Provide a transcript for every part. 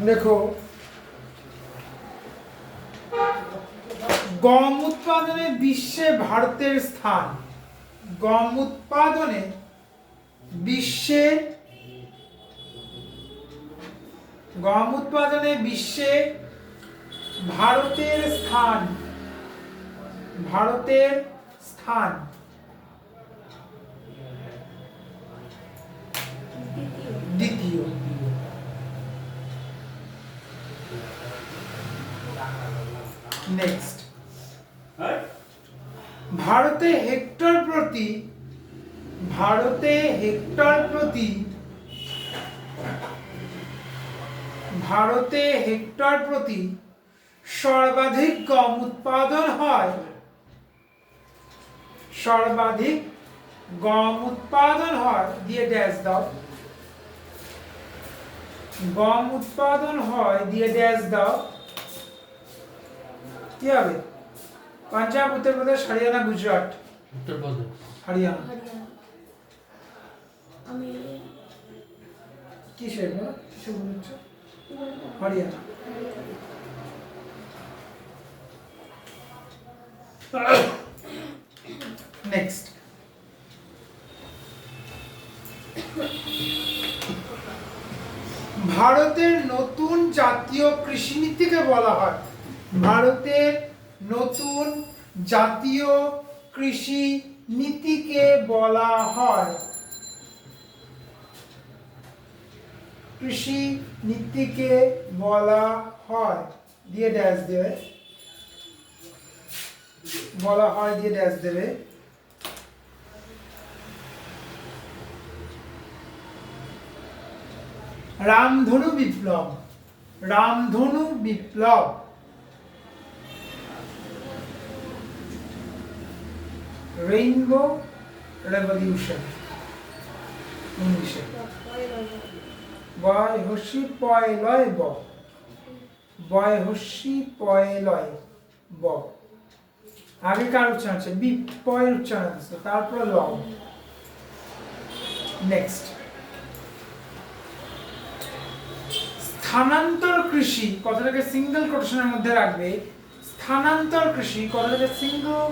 দেখো, গম উৎপাদনে বিশ্বে ভারতের স্থান। গম উৎপাদনে বিশ্বে ভারতের স্থান। ভারতের স্থান দ্বিতীয়। নেক্সট, ভারতে হেক্টর প্রতি সর্বাধিক গম উৎপাদন হয়। দিয়ে ড্যাশ দাও। গম উৎপাদন হয় দিয়ে ড্যাশ দাও। কি হবে? পাঞ্জাব, উত্তরপ্রদেশ, হরিয়ানা, গুজরাট। উত্তরপ্রদেশ। হরিয়ানা। কিসের বলো? কিছু বলছো? হরিয়ানা। নেক্সট, ভারতের নতুন জাতীয় কৃষি নীতিকে বলা হয়। ভারতের নতুন জাতীয় কৃষি নীতিকে বলা হয়। কৃষি নীতিকে বলা হয় দিয়ে ড্যাশ দেবে। বলা হয় দিয়ে ড্যাশ দেবে। রামধনু বিপ্লব। রামধনু বিপ্লব। রেইনবো রেভলিউশন ইংলিশে। বয় হস্যি পয় লয় ব। বয় হস্যি পয় লয় ব। আগে কার উচ্চারণ আছে? বি পয়ের উচ্চারণ আছে, তারপরে ল। নেক্সট, স্থানান্তর কৃষি কথাটাকে সিঙ্গেল কোটেশনের মধ্যে রাখবে। স্থানান্তর কৃষি কথাটাকে সিঙ্গেল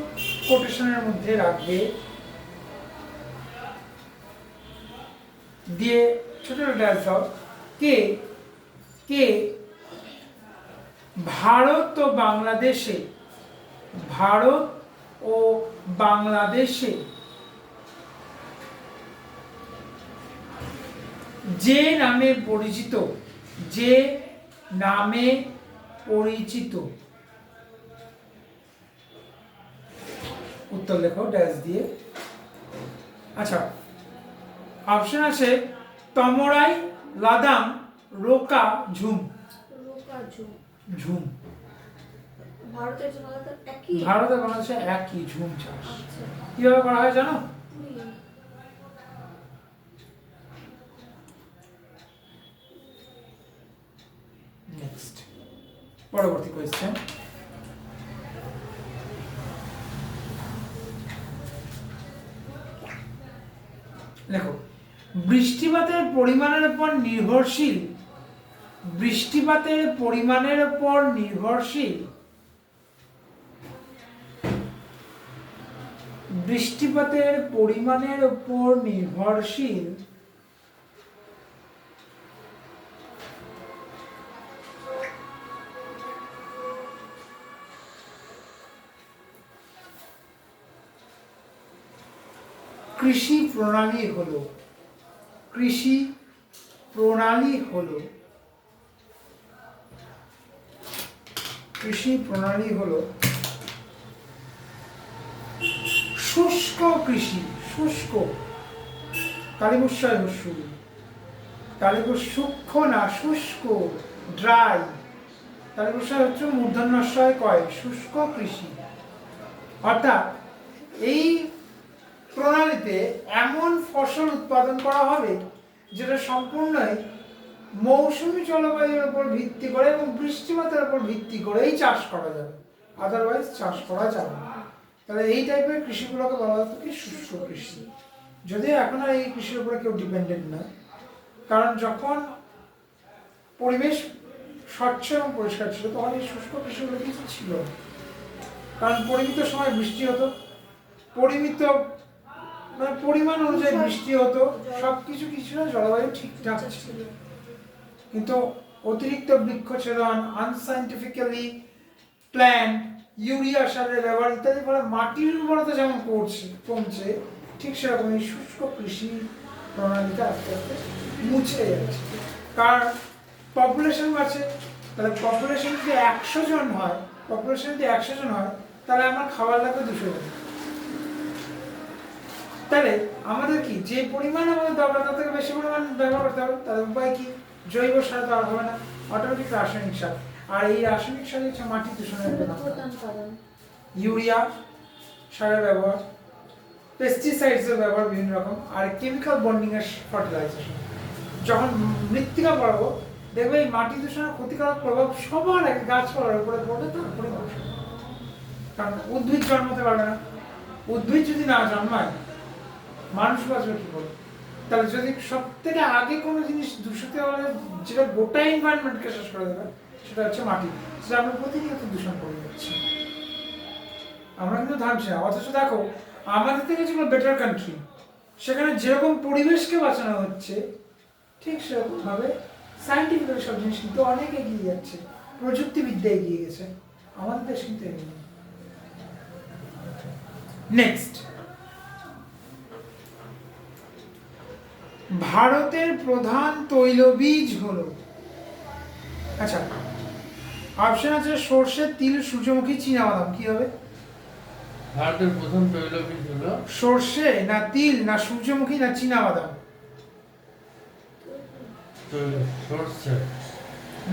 কোটেশনের মধ্যে রাখবে। দিয়ে ছোট ড্যাশ দাও। কে ভারত ও বাংলাদেশে যে নামে পরিচিত উত্তর লেখো ড্যাশ দিয়ে। আচ্ছা, অপশন আছে তমরাই, লাদাম, রোকা, ঝুম। ঝুম। ভারত আর বাংলাদেশে একই ঝুম চাষ। কিভাবে করা হয় জানো? নেক্সট, পরবর্তী কোয়েশ্চেন। দেখো, বৃষ্টিপাতের পরিমাণের উপর নির্ভরশীল কৃষি প্রণালী হলো শুষ্ক কৃষি। শুষ্ক কালিবুশ্বয় হস্যু, সূক্ষ্ম না, শুষ্ক, ড্রাই। কালিবুশ্বয় হচ্ছে মূর্ধন্যস্বয় কয়, শুষ্ক কৃষি। অর্থাৎ এই প্রণালীতে এমন ফসল উৎপাদন করা হবে যেটা সম্পূর্ণই মৌসুমী জলবায়ুর উপর ভিত্তি করে এবং বৃষ্টিপাতের উপর ভিত্তি করেই চাষ করা যাবে, আদারওয়াইজ চাষ করা যাবে না। তাহলে এই টাইপের কৃষিগুলোকে বলা হতো কি? শুষ্ক কৃষি। যদিও এখন আর এই কৃষির উপরে কেউ ডিপেন্ডেন্ট না, কারণ যখন পরিবেশ স্বচ্ছ এবং পরিষ্কার ছিল, তখন এই শুষ্ক কৃষিগুলো কিছু ছিল না। কারণ পরিমিত সময় বৃষ্টি হতো, পরিমিত মানে পরিমাণ অনুযায়ী বৃষ্টি হতো, সবকিছু কিছু না, জলবায়ু ঠিকঠাক ছিল। কিন্তু অতিরিক্ত বৃক্ষছেদন, আনসাইন্টিফিক্যালি প্ল্যান্ট, ইউরিয়া সারের ব্যবহার ইত্যাদি ফলে মাটির উর্বরতা যেমন কমছে, ঠিক সেরকম এই শুষ্ক কৃষি প্রণালীটা আস্তে আস্তে মুছে যাচ্ছে। কারণ পপুলেশন বাড়ছে, তাহলে পপুলেশন যদি 100 জন হয়, তাহলে আমার খাবার লাগবে 200 জন। তাহলে আমাদের কি যে পরিমাণ আমাদের দরকার তার থেকে বেশি পরিমাণ ব্যবহার করতে হবে। তাহলে উপায় কি? জৈব সার তো আর হবে না, অটোমেটিক রাসায়নিক সার। আর এই রাসায়নিক সার হচ্ছে মাটি দূষণের প্রধান কারণ। ইউরিয়া সারের ব্যবহার, পেস্টিসাইডসের ব্যবহার বিভিন্ন রকম, আর কেমিক্যাল বন্ডিং এর ফার্টিলাইজেশন। যখন মৃত্তিকা বাড়বো, দেখবে এই মাটি দূষণের ক্ষতিকারক প্রভাব সবার আগে গাছপালার উপরে পড়বে, তারপরে মানুষ। কারণ উদ্ভিদ জন্মাতে পারবে না, উদ্ভিদ যদি না জন্মায় মানুষ বাঁচবে কি করে? তাহলে যদি সব থেকে আগে কোনো জিনিস দূষিত হলে যেটা গোটা এনভায়রনমেন্টকে শেষ করে দেবে, সেটা হচ্ছে মাটি, যেটা আমরা প্রতিনিয়ত দূষণ করে যাচ্ছি। আমরা কিন্তু থামছি না। অথচ দেখো আমাদের থেকে যেগুলো বেটার কান্ট্রি, সেখানে যেরকম পরিবেশকে বাঁচানো হচ্ছে, ঠিক সেরকম ভাবে সায়েন্টিফিক্যালি সব জিনিস কিন্তু অনেক এগিয়ে যাচ্ছে, প্রযুক্তিবিদ্যা এগিয়ে গেছে, আমাদের দেশ কিন্তু এগিয়ে। নেক্সট, ভারতের প্রধান তৈলবীজ হলো, আচ্ছা অপশন আছে সরষে, তিল, সূর্যমুখী, চীনাবাদাম। কি হবে? ভারতের প্রধান তৈলবীজ হলো সরষে না তিল না সূর্যমুখী না চীনাবাদাম? সরষে।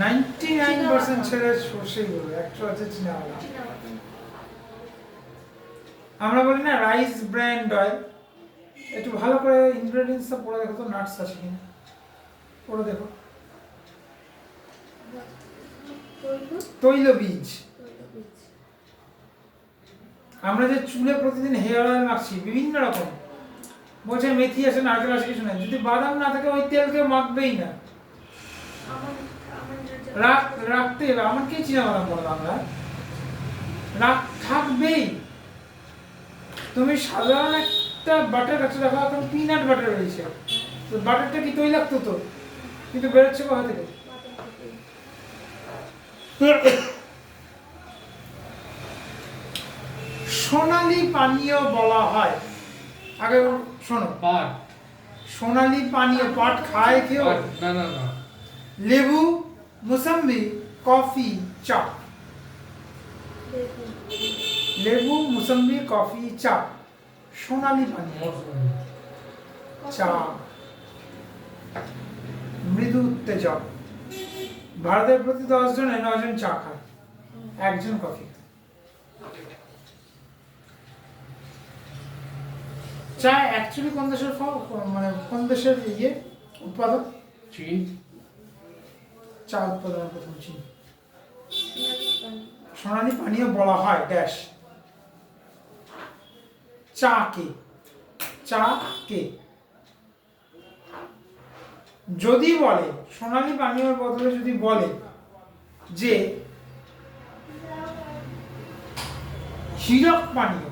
99% ছেলে সরষেই বলবে, একটা আছে চীনাবাদাম। আমরা বলি না রাইস ব্র্যান্ড অয়েল, একটু ভালো করে ইনগ্রেডিয়েন্টসটা পড়ে দেখো তো, নাটস আছে কিনা পড়ে দেখো। তৈলবীজ, আমরা যে চুলে প্রতিদিন হেয়ার অয়েল মাখছি বিভিন্ন রকম, বলছে মেথি আছে, নারকেল আছে, কিছু নাই। যদি বাদাম না থাকে ওই তেলকে মাখবেই না, রাখতে হবে। আমাকে চীনাবাদাম বলো আমরা, থাকবেই। তুমি সাধারণ একটা বাটার কাছে দেখো, এখন পিনাট বাটার রয়েছে, তো বাটারটা কি তৈলাক্ত তো, কিন্তু বেরোচ্ছে কোথা থেকে? সোনালী পানীয় বলা হয়, আগে শোনো, পাট। সোনালী পানীয়, পাট খায় কেউ? না না না। লেবু, মুসাম্বি, কফি, চা। লেবু, মুসাম্বি, কফি, চা, সোনালী পানীয়। চা মৃদু উত্তেজক। ভারতের প্রতি 10 জনে 9 জন চা খায়, 1 জন কফি। চা অ্যাকচুয়ালি কোন দেশের ফল, মানে কোন দেশের উৎপাদক? চীন। চা উৎপাদনের প্রথম চীন। সোনালী পানীয় বলা হয় ড্যাশ চা কে যদি বলে সোনালী পানীয়র বদলে যদি বলে যে হীরক পানীয়,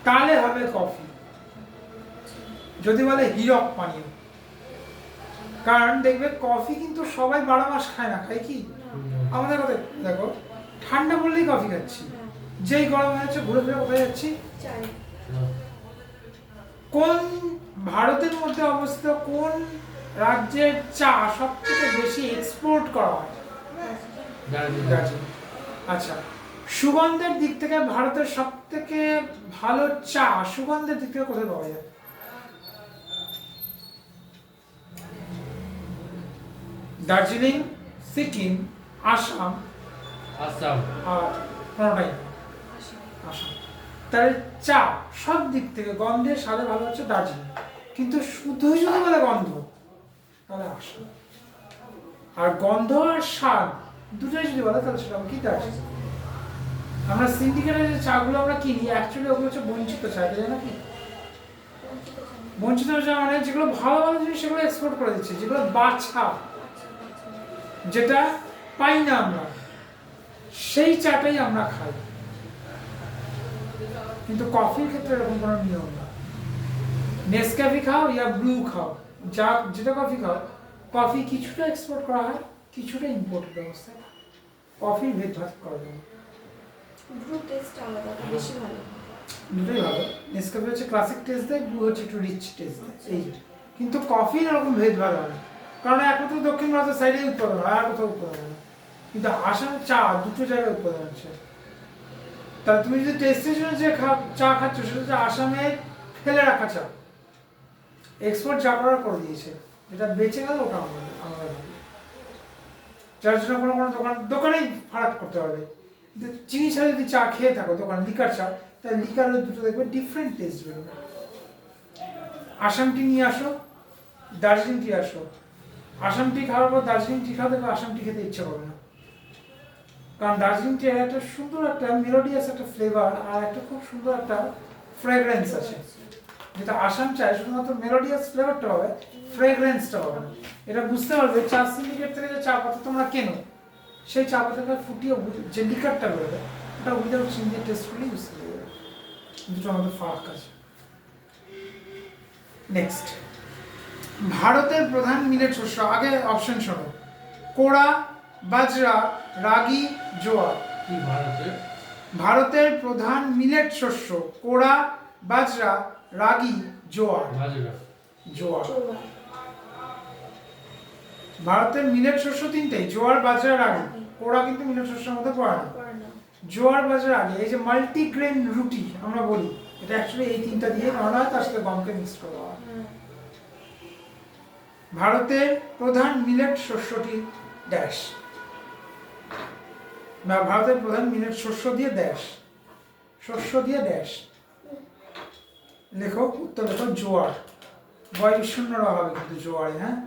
তাহলে হবে কফি। যদি বলে হীরক পানীয়, কারণ দেখবে কফি কিন্তু সবাই 12 মাস খায় না, খায় কি? আমাদের কথা দেখো, ঠান্ডা পড়লেই কফি খাচ্ছি, যেই গরম হয়েছে ঘুরে ফিরে কোথায় যাচ্ছি? কোন ভারতের মধ্যে অবস্থিত কোন রাজ্যের চা সবথেকে বেশি এক্সপোর্ট করা হয়? দার্জিলিং। আচ্ছা, সুগন্ধের দিক থেকে ভারতের সবথেকে ভালো চা সুগন্ধের দিক থেকে কোথায় পাওয়া যায়? দার্জিলিং, সিকিম, আসাম। আর কোনটাই আসাম। তাহলে চা সব দিক থেকে গন্ধের স্বাদে ভালো হচ্ছে দার্জিলিং, কিন্তু শুধু যদি বলে গন্ধ তাহলে আসাম। আর গন্ধ আর স্বাদ দুটোই যদি বলে তাহলে সেটা কি? দার্জিলিং। আমরা সিন্ডিকেটের যে চাগুলো আমরা কিনি, অ্যাকচুয়ালি ওগুলো হচ্ছে বঞ্চিত চা, তাই না? কি বঞ্চিত চা মানে যেগুলো ভালো ভালো জিনিস সেগুলো এক্সপোর্ট করে দিচ্ছে, যেগুলো বাছা যেটা পাই না আমরা, সেই চাটাই আমরা খাই। কিন্তু কফির ক্ষেত্রে এরকম কোনো নিয়ম না। নেসক্যাফে খাও ইয়া ব্লু খাও, যেটা কফি খাও, কফি কিছুটা এক্সপোর্ট করা হয়, কিছুটা ইম্পোর্টেড অবস্থায়। কফি ভেদভাদ করা যায় না। ব্রু টেস্ট আলাদা, বেশি ভালো। দুটোই ভালো। নেসক্যাফে হচ্ছে ক্লাসিক টেস্ট দেয়, ব্লু হচ্ছে একটু রিচ টেস্ট দেয়, এই। কিন্তু কফির এরকম ভেদভাদ হয় না, কারণ একমাত্র দক্ষিণ ভারতের সাইডে উৎপাদন হয়, আর কোথাও উৎপাদন হয় না। কিন্তু আসাম চা দুটো জায়গায় উৎপাদন হচ্ছে। তাহলে তুমি যদি টেস্টের জন্য যে চা খাচ্ছ, সেটা হচ্ছে আসামের ফেলে রাখা চা, এক্সপোর্ট যা করার করে দিয়েছে, যেটা বেঁচে গেল ওটা আমরা যার জন্য কোনো দোকানেই ফারাক করতে পারবে। চিনি ছাড়া যদি চা খেয়ে থাকো দোকানে, লিকার চা, তাহলে লিকারের দুটো দেখবে ডিফারেন্ট টেস্ট বেরোবে। আসাম টি নিয়ে আসো, দার্জিলিং টি আসো, আসাম টি খাওয়ার পর দার্জিলিং টি খাও, দেখবে আসাম টি খেতে ইচ্ছা করবে না। কারণ দার্জিলিং টি একটা সুন্দর একটা মেলোডিয়াস একটা ফ্লেভার আর একটা খুব সুন্দর একটা ফ্রেগ্রেন্স আছে, যেটা আসাম চায় শুধুমাত্র মেলোডিয়াস ফ্লেভারটা হবে, ফ্রেগ্রেন্সটা হবে না। এটা বুঝতে পারবে চা সিন্ডিকেট থেকে যে চা পাতা তোমরা কেনো, সেই চা পাতাটা ফুটিয়ে যে লিকারটা বেরোবে, ওটা উইদাউট চিনি দিয়ে টেস্ট করলেই বুঝতে পারবে। দুটো আমাদের ফারাক আছে। নেক্সট, ভারতের প্রধান মিলেট শস্য। আগে অপশন শোনো: কোড়া, বাজরা, রাগি, জোয়ার। কি ভারতের? ভারতের প্রধান মিলেট শস্য কোড়া, বাজরা, রাগি, জোয়ার। বাজরা। জোয়ার। জোয়ার। ভারতের মিলেট শস্য তিনটেই: জোয়ার, বাজরা, রাগি। কোড়া কিন্তু মিলেট শস্যের মধ্যে পড়ে না। পড়ে না। জোয়ার, বাজরা, রাগি, এই যে মাল্টিগ্রেন রুটি আমরা বলি, এটা অ্যাকচুয়ালি এই তিনটা দিয়ে বানানো হয়, তার সাথে গমকে মিক্স করা হয়। হ্যাঁ। ভারতের প্রধান মিলেট শস্যটি ড্যাশ, বা ভারতের প্রধান মিলেট শস্য দিয়ে ড্যাশ, শস্য দিয়ে ড্যাশ লেখো। উত্তর লেখো জোয়ার। বয় শূন্যরা হবে কিন্তু জোয়ারে। হ্যাঁ,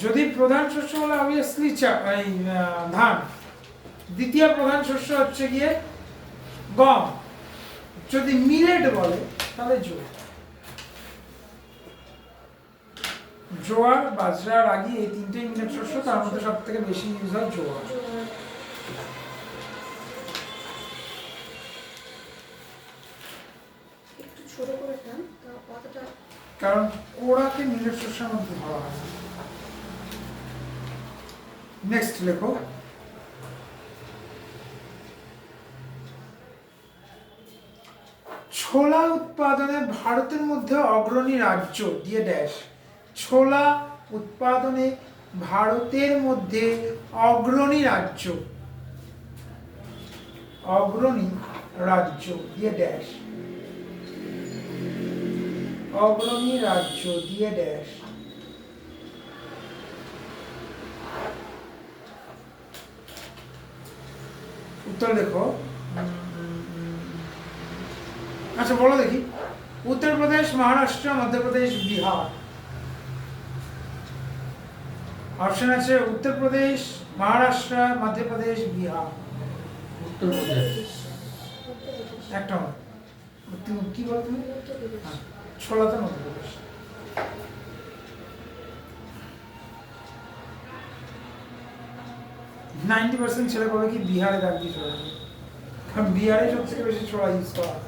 যদি প্রধান শস্য বলে অবভিয়াসলি ধান। দ্বিতীয় প্রধান শস্য হচ্ছে গিয়ে গম। যদি মিলেট বলে তাহলে জোয়ার। জোয়ার, বাজরা, রাগি এই তিনটেই মিলেট শস্য, তার মধ্যে সব থেকে বেশি ইউজ হয় জোয়ার। জোয়ার। একটু ছোট করে টান, তো কতটা কারণ কোড়াকে মিলেট শস্যের মধ্যে ধরা হয়। নেক্সট লেখো, ছোলা উৎপাদনে ভারতের মধ্যে অগ্রণী রাজ্য দিয়ে ড্যাশ। ছোলা উৎপাদনে ভারতের মধ্যে অগ্রণী রাজ্য, অগ্রণী রাজ্য দিয়ে ড্যাশ, অগ্রণী রাজ্য দিয়ে ড্যাশ। উত্তর দেখো। আচ্ছা বলো দেখি, উত্তরপ্রদেশ, মহারাষ্ট্র, মধ্যপ্রদেশ, বিহার। অপশন আছে উত্তরপ্রদেশ, মহারাষ্ট্র, মধ্যপ্রদেশ, বিহার। উত্তরপ্রদেশ। একটা তুমি কি বলো তুমি? উত্তরপ্রদেশ। হ্যাঁ, ছোলা তো মধ্যপ্রদেশ। %90 ছেলে বলে কি বিহারে দাগ দিয়ে চলে যাবে, কারণ বিহারে সব থেকে বেশি ছোলা ইউজ করা হয়।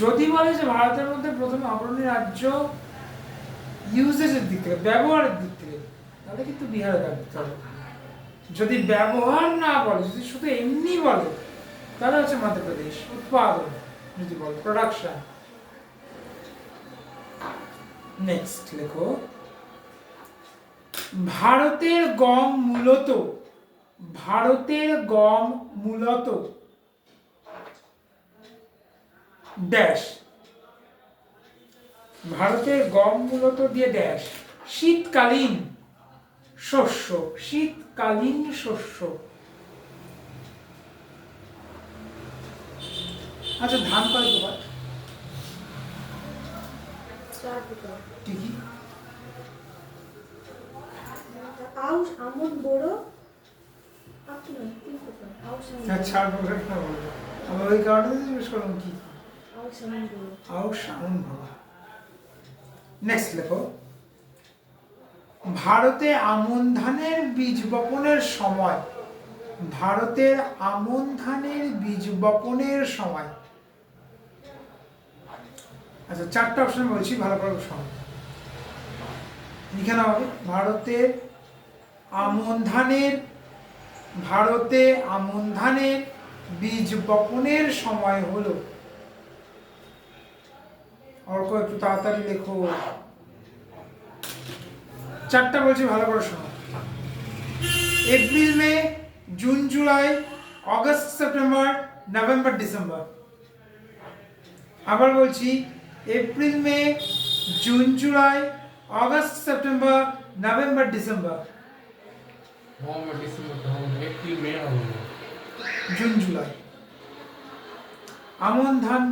যদি বলে যে ভারতের মধ্যে প্রথমে অগ্রণী রাজ্য ইউজেজের দিক থেকে, ব্যবহারের দিক থেকে, তাহলে কিন্তু বিহারে দাগ দিতে হবে। যদি ব্যবহার না বলে, যদি শুধু এমনি বলে, তাহলে হচ্ছে মধ্যপ্রদেশ। উৎপাদন যদি বলে, প্রোডাকশন। নেক্সট লেখো, ভারতের গম মূলত, ভারতের গম মূলত ড্যাশ। ভারতের গম মূলত দিয়ে ড্যাশ শীতকালীন শস্য, শীতকালীন শস্য। আচ্ছা ধান কয় প্রকার? চার প্রকার। কি কি? আউশ, আমন, বোরো, আপনি নয়, 3 প্রকার। আউশ হ্যাঁ, 4 প্রকার না বলবো। আমি ওই কারণে জিজ্ঞেস করলাম কি কি। আউশ আমনগুলো। আউশ আমন ভাবা। নেক্সট লেখো, ভারতে আমন ধানের বীজ বপনের সময়, ভারতের আমন ধানের বীজ বপনের সময়। আচ্ছা, 4টা অপশন বলছি, ভালো করে শোনো। লিখে নাও হবে, ভারতে আমন ধানের বীজ বপনের সময় হলো। অর্ক একটু তাড়াতাড়ি লেখো। 4টা বলছি, ভালো করে শোনো। April, May, June, July, August, September, November, December. আবার বলছি, April, May, June, July, August, September, November, December. November December তো হবে না, এপ্রিল মে হবে না। June, July. আমন ধান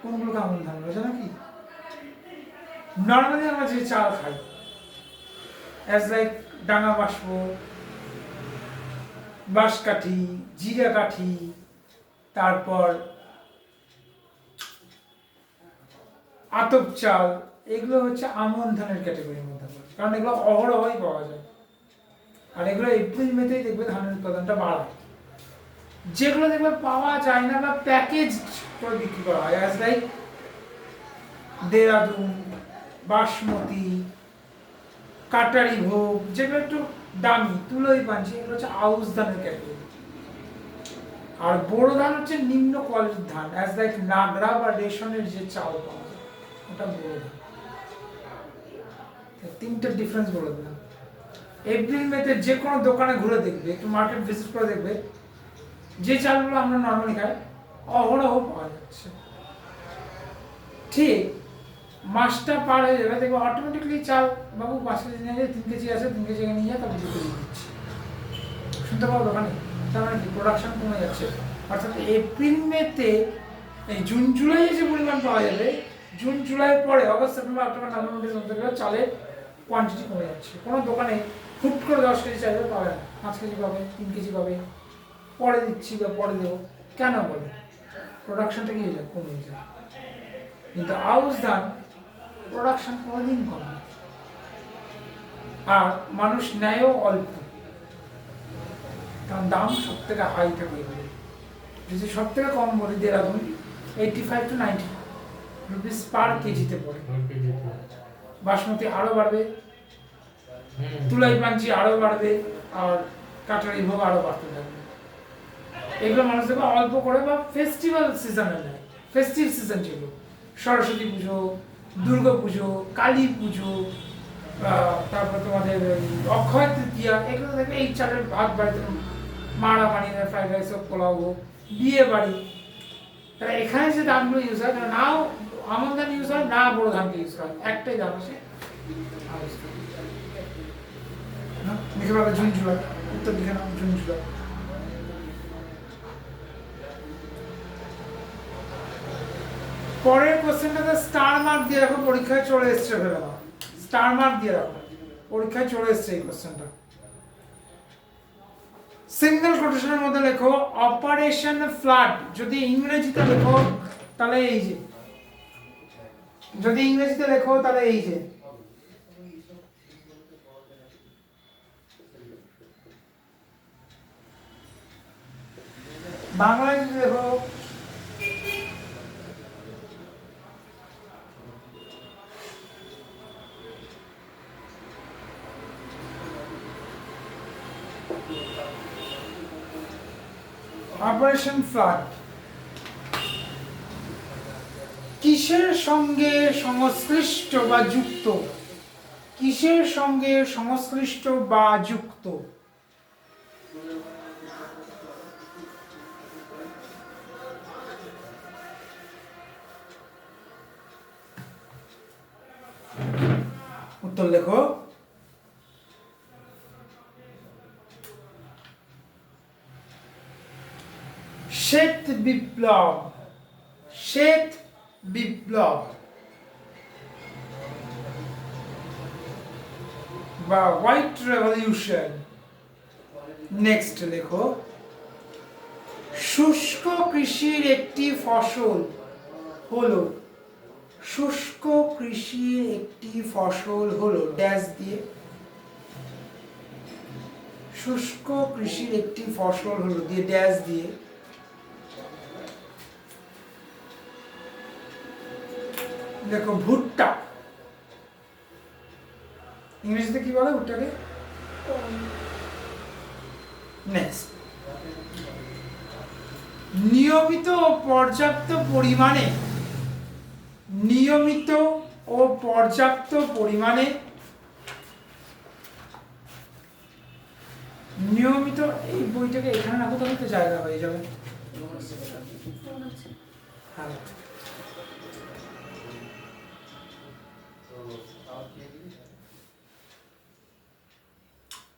কোনগুলোকে আমন ধান বলে জানো কি? নর্মালি আমরা যে চাল খাই, অ্যাজ লাইক ডাঙা বাষ্প, বাঁশকাঠি, জিরা কাঠি, তারপর আতপ চাল, এগুলো হচ্ছে আমন ধানের ক্যাটাগরির মধ্যে পড়ে। কারণ এগুলো অহরহই পাওয়া যায়, আর এগুলো এপ্রিল মেতেই দেখবে ধানের উৎপাদনটা বাড়ায়। যেগুলো দেখবে পাওয়া যায় না বা প্যাকেজ করে বিক্রি করা হয়, অ্যাজ লাইক দেরাদুন, বাসমতি, কাটারি ভোগ, যেগুলো একটু দামি, তুলোই পাঞ্চি, এগুলো হচ্ছে আউশ ধানের ক্যাটাগরি। আর বোরো ধান হচ্ছে নিম্ন কোয়ালিটির ধান, অ্যাজ লাইক নাগরা বা রেশনের যে চাল পাওয়া যায়, ওটা বোরো ধান। 3টা ডিফারেন্স বলে দিলাম। এপ্রিল মেতে যে কোনো দোকানে ঘুরে দেখবে, একটু মার্কেট ভিজিট করে দেখবে, যে চালগুলো আমরা নর্মালি খাই অহরহ পাওয়া যাচ্ছে। ঠিক মাসটা পার হয়ে যাবে, দেখবে অটোমেটিকলি চাল, বাবু 5 কেজি নিয়ে যায়, 3 কেজি আছে, 3 কেজি নিয়ে যায়, তারপর 2 কেজি দিচ্ছে। শুনতে পাবো দোকানে, তার মানে কি প্রোডাকশন কমে যাচ্ছে। অর্থাৎ এপ্রিল মেতে, এই জুন জুলাই যে পরিমাণ পাওয়া যাবে, জুন জুলাই পরে August, September, October, November, December চালের কোয়ান্টিটি কমে যাচ্ছে। কোনো দোকানে হুট করে 10 কেজি চাইলে পাবে না, 5 কেজি পাবে, 3 কেজি পাবে, পরে দিচ্ছি বা পরে দেবো কেন বলে, প্রোডাকশনটা কি হয়ে যায়, কমে যায়। কিন্তু আউশ ধান প্রোডাকশন কোনোদিন কমে, আর মানুষ নেয়ও অল্প, কারণ দাম সব থেকে হাই থাকে। যদি সব থেকে কম বলি, দেরাদুন 85 to 90 রুপিস পার কেজিতে পড়ে। বাসমতি আরো বাড়বে, তুলাই পাঞ্চি আরো বাড়বে, আর কাটারি ভোগ আরো বাড়তে থাকবে। এগুলো মানুষ দেখবে অল্প করে বা ফেস্টিভ্যাল সিজনে নেয়। ফেস্টিভ সিজন যেগুলো, সরস্বতী পুজো, দুর্গা পুজো, কালী পুজো, তারপর তোমাদের অক্ষয় তৃতীয়া, এগুলো দেখবে এই চালের ভাত বাড়িতে মারা বানিয়ে দেয়, ফ্রাইড রাইস হোক, পোলাও হোক, বিয়ে বাড়ি। তাহলে এখানে যে দামগুলো ইউজ হয়, নাও আমন ধান ইউজ হয়, না বড় ধানকে ইউজ হয়, একটাই দাম আছে। লিখে পাবে জুন জুলাই, উত্তর লিখে নাও জুন জুলাই। পরের কোশ্চেনটাতে স্টার মার্ক দিয়ে রাখো, পরীক্ষায় চলে এসছে ভেবে নাও। স্টার মার্ক দিয়ে রাখো, পরীক্ষায় চলে এসছে এই কোশ্চেনটা। সিঙ্গেল কোটেশনের মধ্যে লেখো অপারেশন ফ্লাড। যদি ইংরেজিতে লেখো তাহলে এই যে, যদি ইংরেজিতে লেখো তাহলে এই যে, বাংলায় যদি লেখো অপারেশন ফ্লাড। কিসের সঙ্গে সংশ্লিষ্ট বা যুক্ত? কিসের সঙ্গে সংশ্লিষ্ট বা যুক্ত? উত্তর লেখো। শ্বেত বিপ্লব, শ্বেত বিপ্লব বা হোয়াইট রেভলিউশন। নেক্সট লেখো, শুষ্ক কৃষির একটি ফসল হলো, শুষ্ক কৃষির একটি ফসল হলো ড্যাশ দিয়ে, শুষ্ক কৃষির একটি ফসল হলো দিয়ে ড্যাশ দিয়ে, দেখো ভুট্টা, ইংরেজিতে কি বলে ভুট্টাকে? কর্ন। নেক্সট, নিয়মিত ও পর্যাপ্ত পরিমাণে, নিয়মিত ও পর্যাপ্ত পরিমাণে, নিয়মিত, এই বইটাকে এখানে রাখো তাহলে তো জায়গা হয়ে যাবে। ফোন আছে। হ্যাঁ,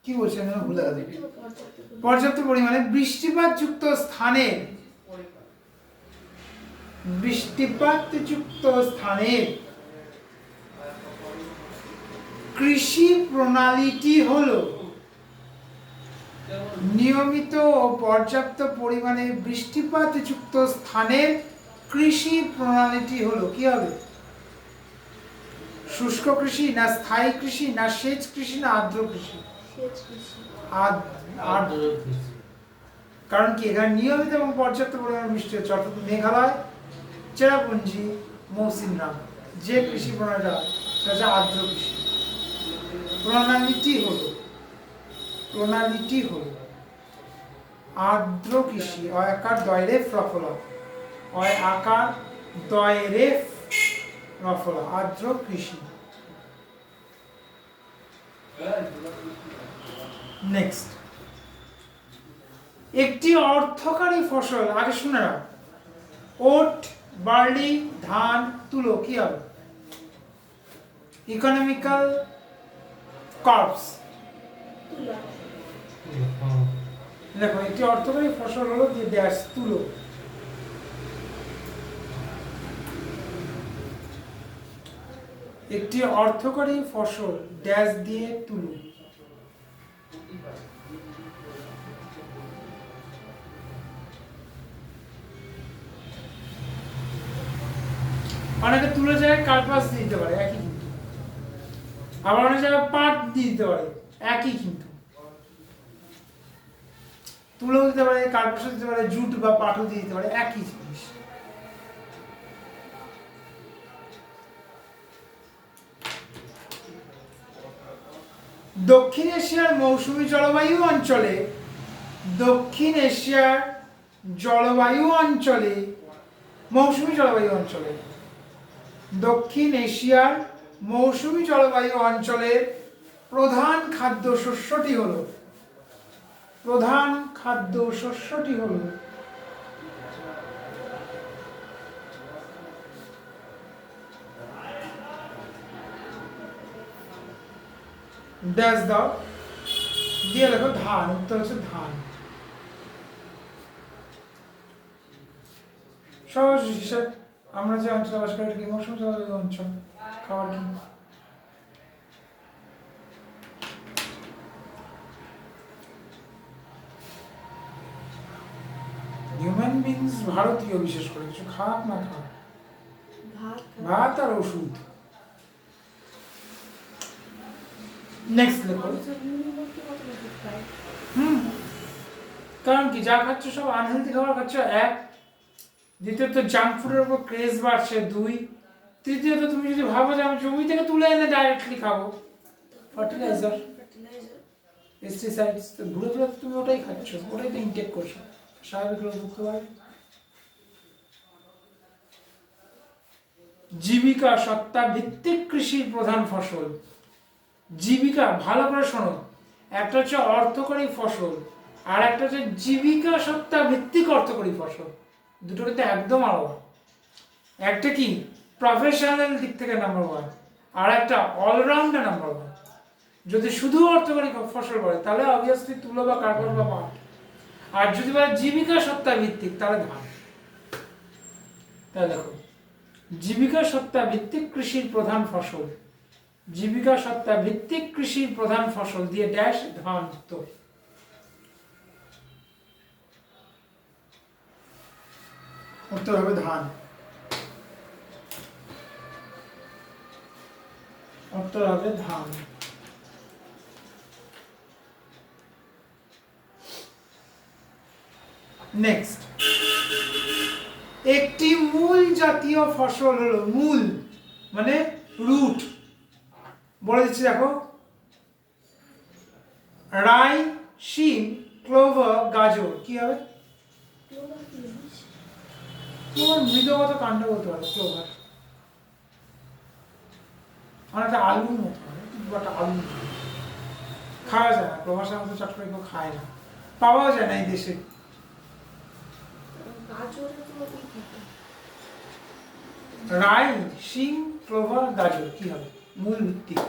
কি বলছেন যেন ভুলে গেছি। নিয়মিত ও পর্যাপ্ত পরিমাণে পর্যাপ্ত পরিমাণে বৃষ্টিপাতযুক্ত স্থানে, বৃষ্টিপাতযুক্ত স্থানে কৃষি প্রণালীটি হলো, নিয়মিত ও পর্যাপ্ত পরিমাণে বৃষ্টিপাতযুক্ত স্থানের কৃষি প্রণালীটি হলো, কি হবে? শুষ্ক কৃষি না স্থায়ী কৃষি না সেচ কৃষি না আর্দ্র কৃষি? সেচ কৃষি। আর্দ্র কৃষি। কারণ কি এখানে নিয়মিত এবং পর্যাপ্ত পরিমাণে বৃষ্টি হচ্ছে, অর্থাৎ মেঘালয়, চেরাপুঞ্জি, মৌসিনরাম যে কৃষি প্রণালীটা সেটা হচ্ছে আর্দ্র কৃষি। প্রণালীটি হলো, প্রণালীটি হলো আর্দ্র কৃষি, অয় আকার দয়রে ফলাফল, অয় আকার দয়রে ফলাফল, আর্দ্র কৃষি। নেক্সট, একটি অর্থকারী ফসল, আগে শুনে নাও, ওট, বার্লি, ধান, তুলো, কি হবে? Economical corps. তুলা। হ্যাঁ। দেখো একটি অর্থকারী ফসল হলো যে ড্যাশ তুলো। একটি অর্থকারী ফসল ড্যাশ দিয়ে তুলো। অনেকে তুলো জায়গায় কার্পাস দিতে পারে, একই কিন্তু। আবার অনেক জায়গায় পাট দিয়ে দিতে পারে, একই কিন্তু। তুলো দিতে পারে, কার্পাস দিতে পারে, জুট বা পাটও দিয়ে দিতে পারে, একই জিনিস। দক্ষিণ এশিয়ার মৌসুমী জলবায়ু অঞ্চলে, দক্ষিণ এশিয়ার জলবায়ু অঞ্চলে, মৌসুমী জলবায়ু অঞ্চলে, দক্ষিণ এশিয়ার মৌসুমী জলবায়ু অঞ্চলের প্রধান খাদ্য শস্যটি হলো, প্রধান খাদ্য শস্যটি হলো ড্যাশ দাও দিয়ে লেখো ধান, উত্তর হচ্ছে ধান। সহজ হিসাব, আমরা যে অঞ্চলে বাস করি কি মৌসুমী জলবায়ু অঞ্চল, খাবার কি? হিউম্যান বিংস ভারতীয় বিশেষ করে কিছু খারাপ না খারাপ, ভাত। ভাত আর ওষুধ। নেক্সট লেখো, মানুষের নিম্নবর্তী কত ওষুধ খায়? কারণ কি যা খাচ্ছ সব আনহেলদি খাবার খাচ্ছ, এক। দ্বিতীয়ত জাঙ্ক ফুডের উপর ক্রেজ বাড়ছে, দুই। তৃতীয়ত তুমি যদি ভাবো যে আমি জমি থেকে তুলে এনে ডাইরেক্টলি খাবো, ফার্টিলাইজার, ফার্টিলাইজার। পেস্টিসাইডস, তো ঘুরে ঘুরে তুমি ওটাই খাচ্ছ, ওটাই তো ইনটেক করছো, স্বাভাবিক রোগ মুক্ত হয়। জীবিকা সত্তা ভিত্তিক কৃষির প্রধান ফসল, জীবিকা, ভালো করে শোনো, একটা হচ্ছে অর্থকরী ফসল আর একটা হচ্ছে জীবিকা সত্তা ভিত্তিক অর্থকরী ফসল, দুটো কিন্তু একদম আলাদা। একটা কি প্রফেশনাল দিক থেকে নাম্বার ওয়ান, আর একটা অলরাউন্ডার নাম্বার ওয়ান। যদি শুধু অর্থকরী ফসল বলে তাহলে অবভিয়াসলি তুলো বা কার্বন বা পাট, আর যদি বলে জীবিকা সত্তা ভিত্তিক তাহলে ধান। তাহলে দেখো, জীবিকা সত্তা ভিত্তিক কৃষির প্রধান ফসল, জীবিকা সত্তা ভিত্তিক কৃষির প্রধান ফসল দিয়ে ড্যাশ ধান, উত্তর। উত্তর হবে ধান। উত্তর হবে ধান। নেক্সট, একটি মূল জাতীয় ফসল হলো, মূল মানে রুট, বলে দিচ্ছি দেখো, রাই, শিম, ক্লোভার, গাজর। কি হবে? ক্লোভার কি জিনিস? ক্লোভার মৃদগত কাণ্ড বলতে পারে ক্লোভার, অনেকটা আলুর মতো হয়, বাট আলু খাওয়া যায় না, ক্লোভার সাধারণত চট করে কেউ খায় না, পাওয়াও যায় না এই দেশে। গাজরে তো ওই থাকে। রাই, শিম, ক্লোভার, গাজর। কি হবে? মূল ভিত্তিক।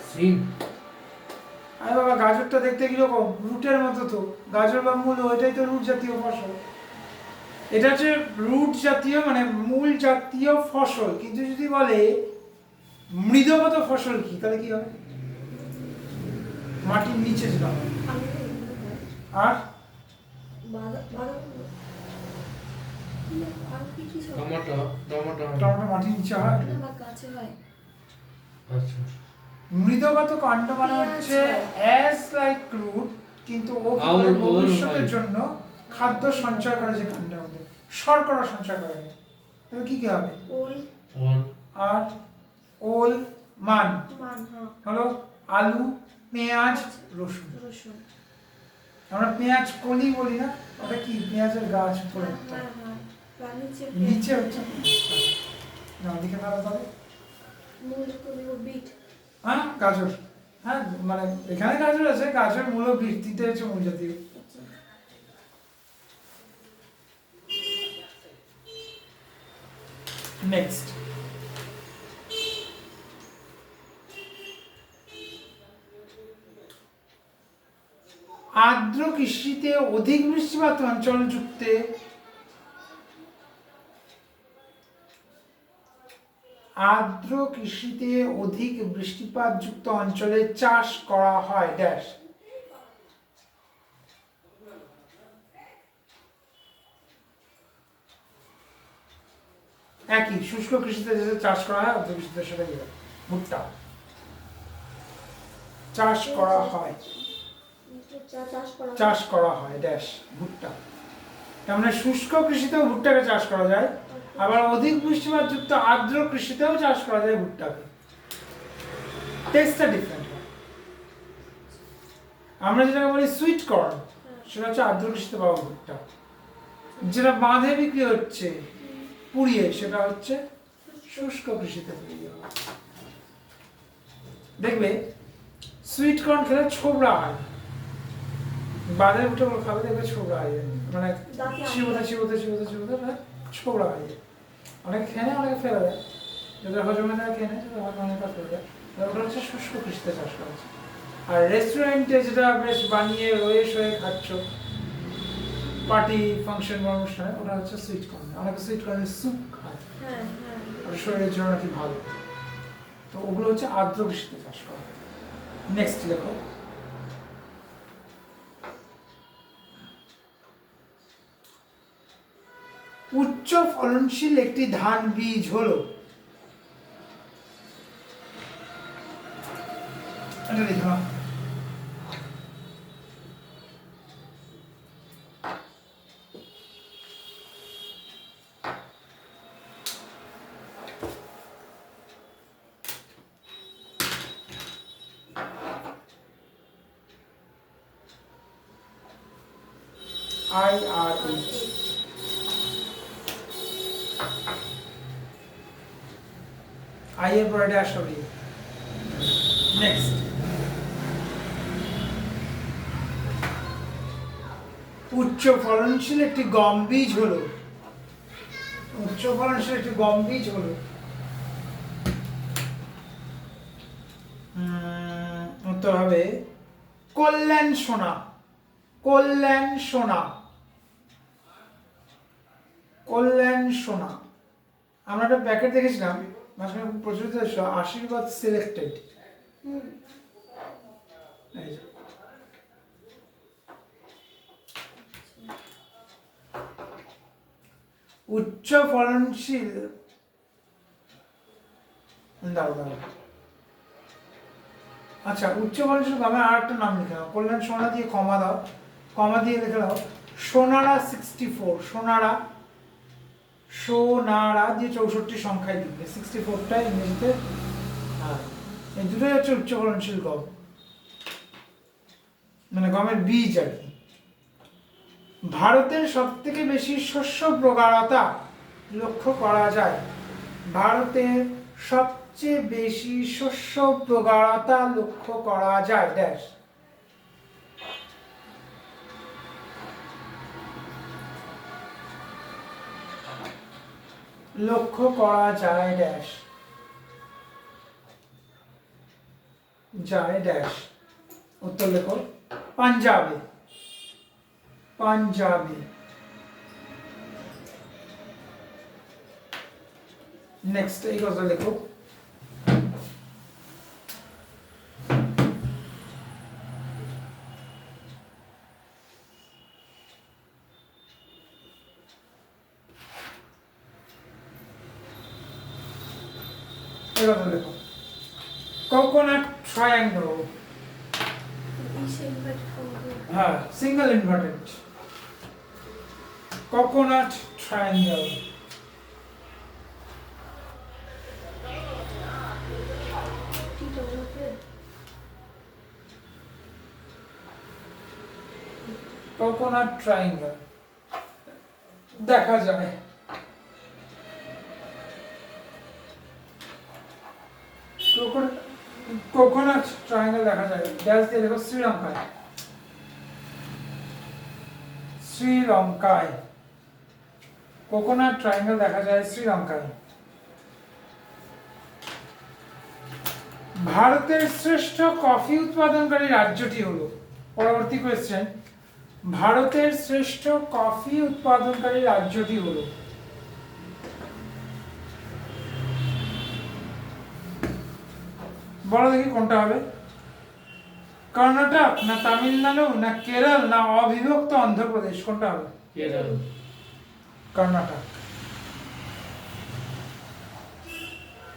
সিম। আরে বাবা, গাজরটা দেখতে কিরকম? রুটের মতো তো। গাজর বা মূল, ওইটাই তো রুট জাতীয় ফসল। এটা হচ্ছে রুট জাতীয় মানে মূল জাতীয় ফসল, কিন্তু যদি বলে মৃদগত ফসল কি, তাহলে কি হবে? মাটির নিচে যেটা হয়। আলু এগুলো হয়। আর বাদাম আর কি কি সব? টমেটো। টমেটো হয়। টমেটো মাটির নিচে হয়। না, বা গাছে হয়। আচ্ছা। মৃদগত কাণ্ড মানে পেঁয়াজ হচ্ছে হয়। অ্যাজ লাইক রুট, কিন্তু ও কি করে আউল ভবিষ্যতের হয়। জন্য খাদ্য সঞ্চয় করে, যে কাণ্ডের মধ্যে শর্করা সঞ্চয় করে। তাহলে কি কি হবে? ওল, ওল। আর ওল, মান মান, হ্যাঁ, হলো আলু, পেঁয়াজ, রসুন। রসুন। আমরা পেঁয়াজ কলি বলি না, ওটা কি? পেঁয়াজের গাছ উপরে হ্যাঁ, একটা। হ্যাঁ, হ্যাঁ। তার নিচে নিচে হচ্ছে না, দিকে তাহলে তাহলে মূল কবি ও বিট। হ্যাঁ, গাজর। হ্যাঁ, মানে এখানে গাজর আছে, গাজর, মূলো, বীজ, তিনটে হচ্ছে মূল জাতীয়। আচ্ছা। নেক্সট, আর্দ্র কৃষিতে অধিক বৃষ্টিপাত অঞ্চল যুক্তে আর্দ্র কৃষিতে অধিক বৃষ্টিপাত যুক্ত অঞ্চলে চাষ করা হয় ড্যাশ। একই, শুষ্ক কৃষিতে যেটা চাষ করা হয়, আর্দ্র কৃষিতে সেটাই হয়। ভুট্টা চাষ করা হয়, চাষ করা হয় ড্যাশ ভুট্টা। তার মানে শুষ্ক কৃষিতেও ভুট্টাকে চাষ করা যায়, আবার অধিক বৃষ্টিপাত যুক্ত আর্দ্র কৃষিতেও চাষ করা যায় ভুট্টাকে। টেস্টটা ডিফারেন্ট হয়। আমরা যেটাকে বলি সুইট কর্ন, সেটা হচ্ছে আর্দ্র কৃষিতে পাওয়া ভুট্টা। যেটা বাঁধে বিক্রি হচ্ছে পুড়িয়ে, সেটা হচ্ছে শুষ্ক কৃষিতে পুড়িয়ে হয়। দেখবে সুইট কর্ন খেলে ছোবড়া হয়, বাঁধের ভুট্টা খাবে দেখবে ছোবড়া হয়ে যায়, মানে চিবোতে চিবোতে চিবোতে চিবোতে ছোবড়া হয়ে যায়। অনেকে খেয়ে নেয়, অনেকে ফেলে দেয়, যাদের হজমে তারা খেয়ে নেয়, যাদের হজমে তারা ফেলে দেয়। ওটা হচ্ছে শুষ্ক কৃষিতে চাষ করা হচ্ছে। আর রেস্টুরেন্টে যেটা বেশ বানিয়ে রয়ে শয়ে খাচ্ছ পার্টি ফাংশন বা অনুষ্ঠানে, ওটা হচ্ছে সুইট কর্ন। অনেকে সুইট কর্নের স্যুপ খায়, হ্যাঁ, হ্যাঁ। ওটা শরীরের জন্য নাকি ভালো। তো ওগুলো হচ্ছে আর্দ্র কৃষিতে চাষ করা হয়। নেক্সট লেখো, উচ্চ ফলনশীল একটি ধান বীজ হলো, এটা লিখো। IRH, I এর পরে ড্যাশ হবে। নেক্সট, উচ্চ ফলনশীল একটি গম বীজ হলো, উচ্চ ফলনশীল একটি গম বীজ হলো, উত্তর হবে কল্যাণ সোনা। কল্যাণ সোনা, কল্যাণ সোনা। আমরা একটা প্যাকেট দেখেছিলাম মাঝখানে খুব প্রচলিত ছিল, আশীর্বাদ সিলেক্টেড। এই যে উচ্চ ফলনশীল, দাও দাও, আচ্ছা উচ্চ ফলনশীল গমের আর একটা নাম লিখে দাও, কল্যাণ সোনা দিয়ে কমা দাও, কমা দিয়ে লিখে দাও সোনারা 64, সোনারা, সোনারা দিয়ে 64 সংখ্যায় লিখবে, 64টা ইংরেজিতে। হ্যাঁ, এই দুটোই হচ্ছে উচ্চ ফলনশীল গম, মানে গমের বীজ আর কি। ভারতের সব থেকে বেশি শস্য প্রগাঢ়তা লক্ষ্য করা যায়, ভারতের সবচেয়ে বেশি শস্য প্রগাঢ়তা লক্ষ্য করা যায় ড্যাশ, লক্ষ্য করা যায় ড্যাশ, যায় ড্যাশ, উত্তর লেখো পাঞ্জাবে, পাঞ্জাবে। নেক্সট এই কথা লেখো, এই কথা লেখো কোকোনাট ট্রায়াঙ্গল, ইসে ইনভার্ট করবো। হ্যাঁ সিঙ্গেল ইনভার্টেড, কোকোনাট ট্রায়াঙ্গল, টিটা বলতে কোকোনাট ট্রায়াঙ্গল দেখা যায়, কোকোনাট ট্রায়াঙ্গল দেখা যায় ড্যাশ দিয়ে লেখো শ্রীলঙ্কায়, শ্রীলঙ্কায় কোকোনাট ট্রায়াঙ্গল দেখা যায় শ্রীলঙ্কায়। ভারতের শ্রেষ্ঠ কফি উৎপাদনকারী রাজ্যটি হলো, পরবর্তী কোয়েশ্চেন, ভারতের শ্রেষ্ঠ কফি উৎপাদনকারী রাজ্যটি হলো, বলো দেখি কোনটা হবে, কর্ণাটক না তামিলনাড়ু না কেরল না অবিভক্ত অন্ধ্রপ্রদেশ, কোনটা হবে? কেরল। কর্ণাটক।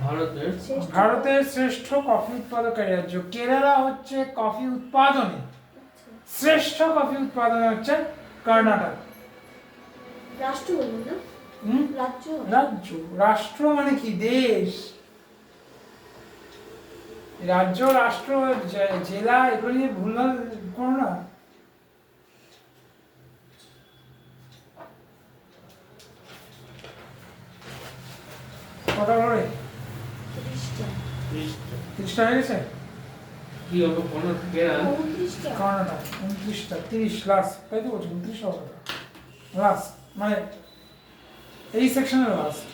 ভারতের ভারতের শ্রেষ্ঠ কফি উৎপাদনকারী রাজ্য, কেরালা হচ্ছে কফি উৎপাদনে, শ্রেষ্ঠ কফি উৎপাদনে হচ্ছে কর্ণাটক। রাষ্ট্র বলুন না, হুম? রাজ্য। রাজ্য, রাষ্ট্র মানে কি দেশ, রাজ্য রাষ্ট্র জেলা এগুলো নিয়ে ভুলভাল করো না। কটা হলো রে? 30টা। 30টা হয়ে গেছে? কি হবে কোন কেরল? 29টা। কর্ণাটক 29টা, 30 লাস্ট, তাই তো বলছি 29 হবে লাস্ট, মানে এই সেকশনের লাস্ট।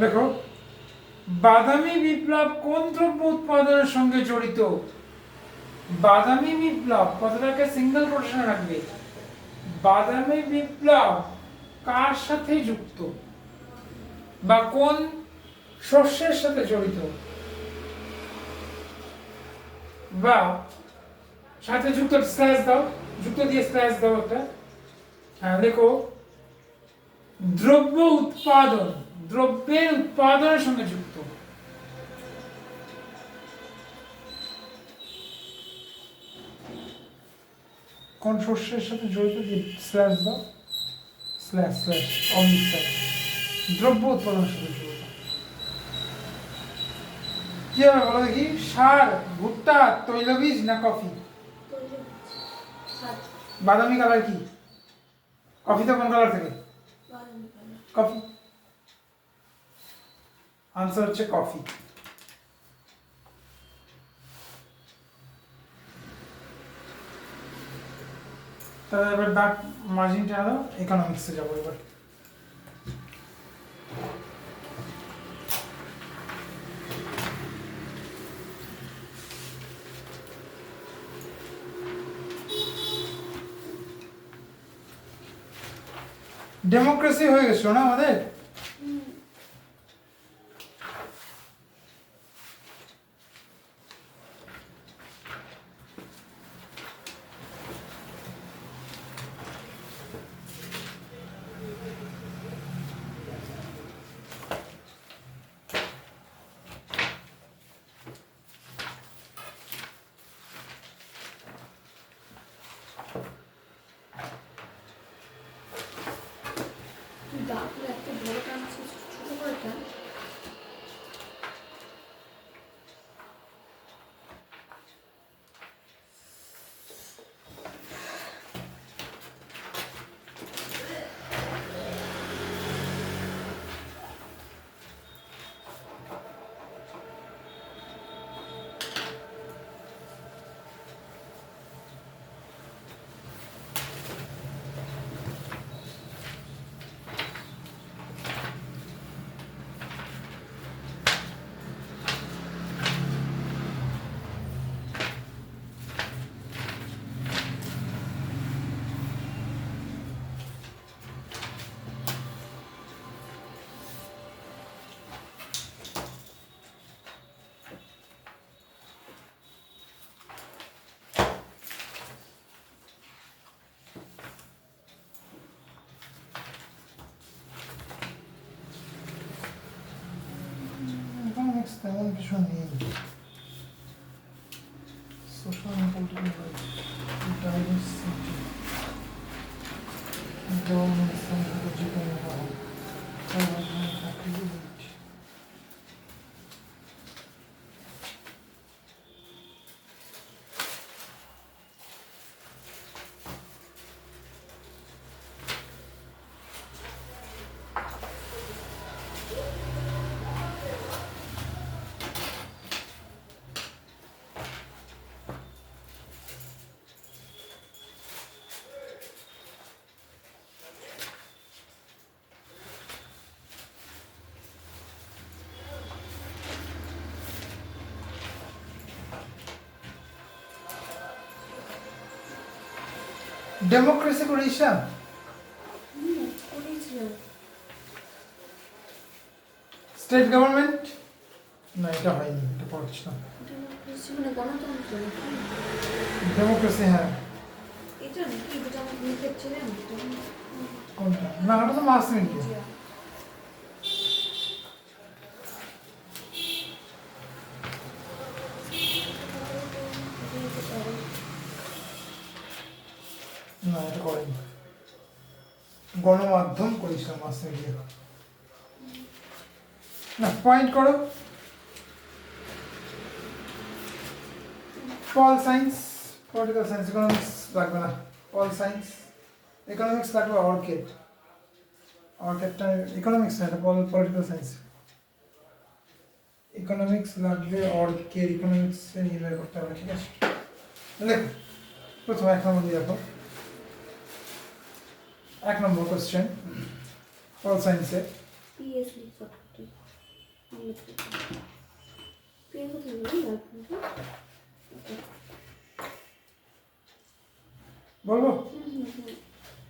দেখো বাদামি বিপ্লব কোন দ্রব্য উৎপাদনের সঙ্গে জড়িত, বাদামি বিপ্লব কথাটাকে সিঙ্গেল কোটেশনে রাখবে, বাদামি বিপ্লব কার সাথে যুক্ত বা কোন শস্যের সাথে জড়িত, বা সাথে যুক্ত স্ল্যাশ দাও, যুক্ত দিয়ে স্ল্যাশ দাও একটা, হ্যাঁ দেখো দ্রব্য উৎপাদন, দ্রব্যের উৎপাদনের সঙ্গে যুক্ত, কোন শস্যের সাথে জড়িত দিয়ে স্ল্যাশ দাও, স্ল্যাশ স্ল্যাশ অবলিক স্ল্যাশ, দ্রব্য উৎপাদনের সাথে জড়িত। কি হবে বলো দেখি, সার, ভুট্টা, তৈলবীজ না কফি? বাদামি কালার কি? কফিতে কোন কালার থাকে? কফি। আনসার হচ্ছে কফি। তাহলে এবার ডাক মার্জিনটা আরো ইকোনমিক্সে যাবো এবার। ডেমোক্রেসি হয়ে গেছিল না আমাদের? শোষণ নেই social and political rights, diversity, government psychological involvement, government activity. Democracy করেছিলাম করেছিলাম। স্টেট গভর্নমেন্ট না এটা হয়নি এটা পড়ছিলাম ডেমোক্রেসি মানে গণতন্ত্র নাকি? ডেমোক্রেসি হ্যাঁ এটা নাকি যেটা আমার মুখে ছিলেন কোনটা না ওটা তো মাস মিডিয়া না এটা করেনি গণমাধ্যম করেছিলাম মাস মিডিয়া না পয়েন্ট করো pol science political science economics লাগবে না পল সায়েন্স ইকোনমিক্স লাগবে অর্কেডটা ইকোনমিক্স না এটা পলিটিক্যাল সায়েন্স ইকোনমিক্স লাগবে অর্কেড ইকোনমিক্স নির্ণয় করতে হবে ঠিক আছে দেখো প্রথমে 1 নম্বর দিয়ে দেখো 1 নম্বর কোশ্চেন পল সায়েন্সে পিএসসি সফটওয়্যার পিএসসি বলবো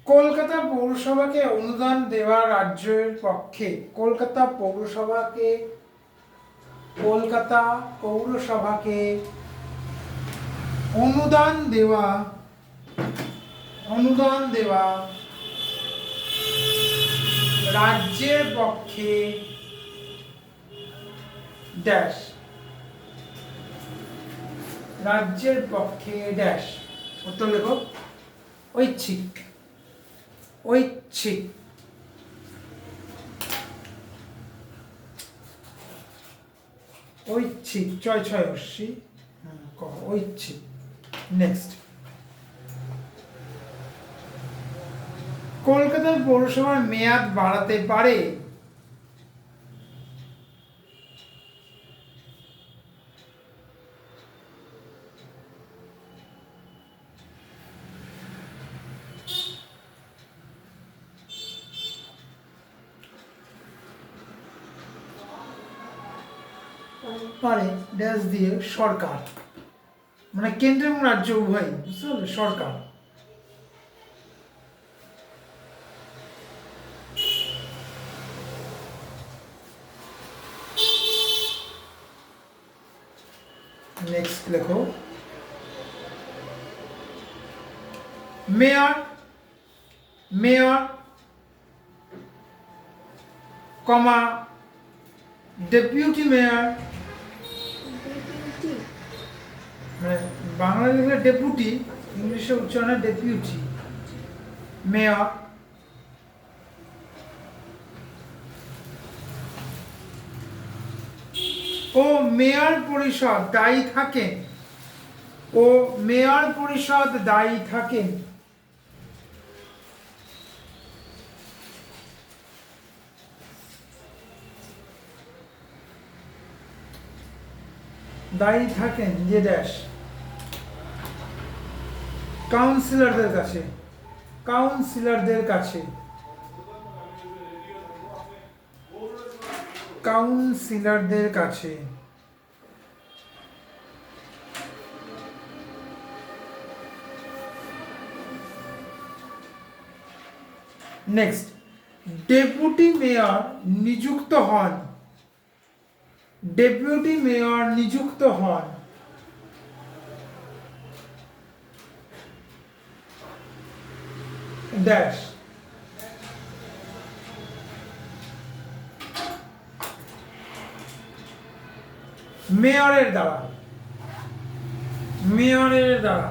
কলকাতা পৌরসভাকে অনুদান দেওয়া রাজ্যের পক্ষে কলকাতা পৌরসভাকে অনুদান দেওয়া রাজ্যের পক্ষে ড্যাশ উত্তর লেখো ঐচ্ছিক ছয় অশ্বী ঐচ্ছিক নেক্সট কলকাতা পৌরসভার মেয়াদ বাড়াতে পারে ড্যাশ দিয়ে সরকার মানে কেন্দ্র এবং রাজ্য উভয় বুঝতে পারলে সরকার নেক্সট লেখো মেয়র কমা ডেপুটি মেয়র মানে বাংলা লিখলে ডেপুটি ইংলিশে উচ্চারণে ডেপুটি মেয়র ও মেয়র পরিষদ দায়ী থাকেন যে ড্যাশ কাউন্সিলরদের কাছে নেক্সট ডেপুটি মেয়র নিযুক্ত হন ড্যাশ মেয়রের দ্বারা, মেয়রের দ্বারা।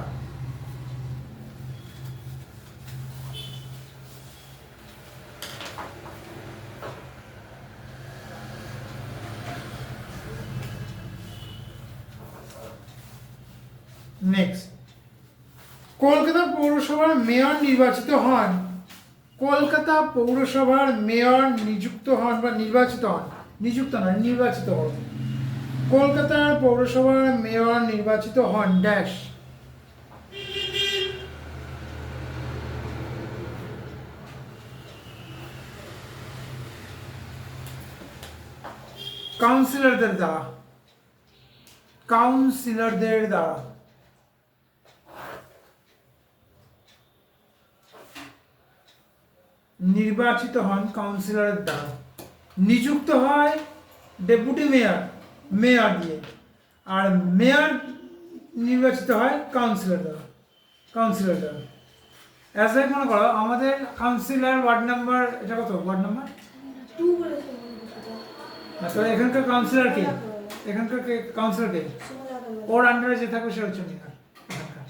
নেক্সট, কলকাতা পৌরসভার মেয়র নির্বাচিত হন, কলকাতা পৌরসভার মেয়র নিযুক্ত হন বা নির্বাচিত হন, নিযুক্ত নয় নির্বাচিত হন, কলকাতার পৌরসভার মেয়র নির্বাচিত হন ড্যাশ। কাউন্সিলরদের দ্বারা, কাউন্সিলরদের দ্বারা। নির্বাচিত হন কাউন্সিলরের দ্বারা, নিযুক্ত হয় ডেপুটি মেয়র, মেয়র দিয়ে, আর মেয়র নির্বাচিত হয় কাউন্সিলর দ্বারা, কাউন্সিলর দ্বারা। অ্যাজ লাইক মনে করো আমাদের কাউন্সিলর ওয়ার্ড নাম্বার, এটা কত ওয়ার্ড নাম্বার? 2 বলেছে মনে হয়। তো এখানকার কাউন্সিলর কে, এখানকার কে কাউন্সিলর কে? সুমন আগরওয়াল। ওর আন্ডারে যে থাকবে সে হচ্ছে মেয়র এখানকার।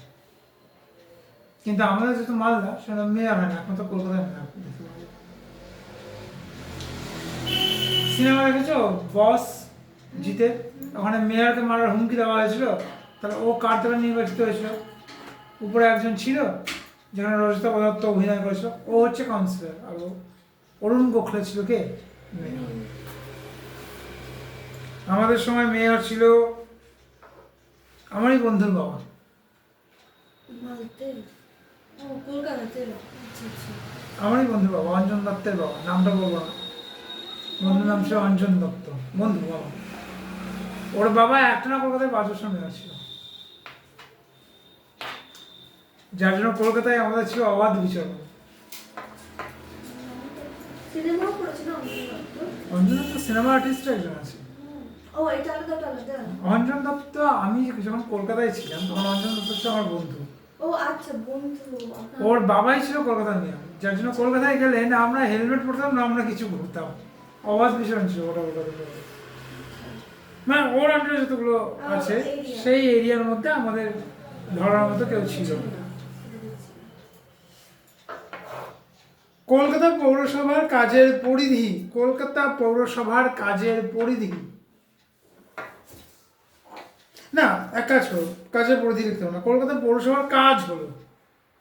কিন্তু আমাদের যেহেতু মালদা সেটা মেয়র হয় না, এখন তো কলকাতায় মেয়র। সিনেমা দেখেছো বস জিতে, ওখানে মেয়রকে মারার হুমকি দেওয়া হয়েছিল, তাহলে ও কার দ্বারা নির্বাচিত হয়েছিল? উপরে একজন ছিল যেখানে রজতা পদার্থ অভিনয় করেছিল, ও হচ্ছে কাউন্সিলর, আর অরুণ গোখলে ছিল কে? মেয়র। আমাদের সময় মেয়র ছিল আমারই বন্ধুর বাবা। মালতে ও কলকাতাতে। আচ্ছা আচ্ছা। আমারই বন্ধুর বাবা, অঞ্জন দত্তের বাবা, নামটা বলবো না, বন্ধুর নাম ছিল অঞ্জন দত্ত, বন্ধু বাবা। ওর বাবা একটা না কলকাতায় 5 বছর মেয়র ছিল, যার জন্য কলকাতায় আমাদের ছিল অবাধ বিচরণ। সিনেমাও করেছিল অঞ্জন দত্ত। অঞ্জন দত্ত সিনেমা আর্টিস্ট একজন আছে। ও এটা আলাদা আলাদা। অঞ্জন দত্ত, আমি যখন কলকাতায় ছিলাম তখন অঞ্জন দত্ত ছিল আমার বন্ধু। ও আচ্ছা বন্ধু। আপনার- ওর বাবাই ছিল কলকাতার মেয়র, যার জন্য কলকাতায় গেলে না আমরা হেলমেট পরতাম না আমরা কিছু ঘুরতাম, অবাধ বিচরণ ছিল ওটা কলকাতায়। মানে ওর আন্ডারে যতগুলো আছে সেই এরিয়ার মধ্যে আমাদের ধরার মতো কেউ ছিল না। কলকাতা পৌরসভার কাজের পরিধি, কলকাতা পৌরসভার কাজের পরিধি, না এক কাজ করো, কাজের পরিধি লিখতে হবে না, কলকাতা পৌরসভার কাজ হলো,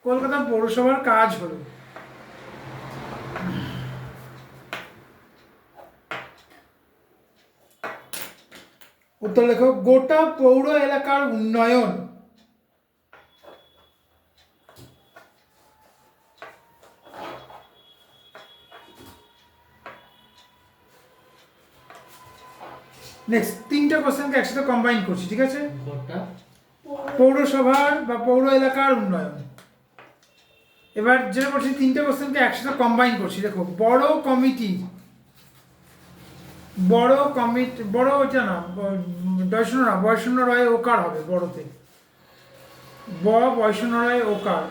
কলকাতা পৌরসভার কাজ হলো, উত্তর লেখো গোটা পৌর এলাকার উন্নয়ন। নেক্সট 3টা কোশ্চেনকে একসাথে কম্বাইন করছি, ঠিক আছে? গোটা পৌরসভার বা পৌর এলাকার উন্নয়ন। এবার যেটা করছি 3টে কোশ্চেনকে একসাথে কম্বাইন করছি। দেখো বড় কমিটি, বড় কমিটি, বড় ওইটা না বয়শূন্য না, বয়শূন্য রায় ওকার হবে বড়তে, বয়শূন্য রায় ওকার,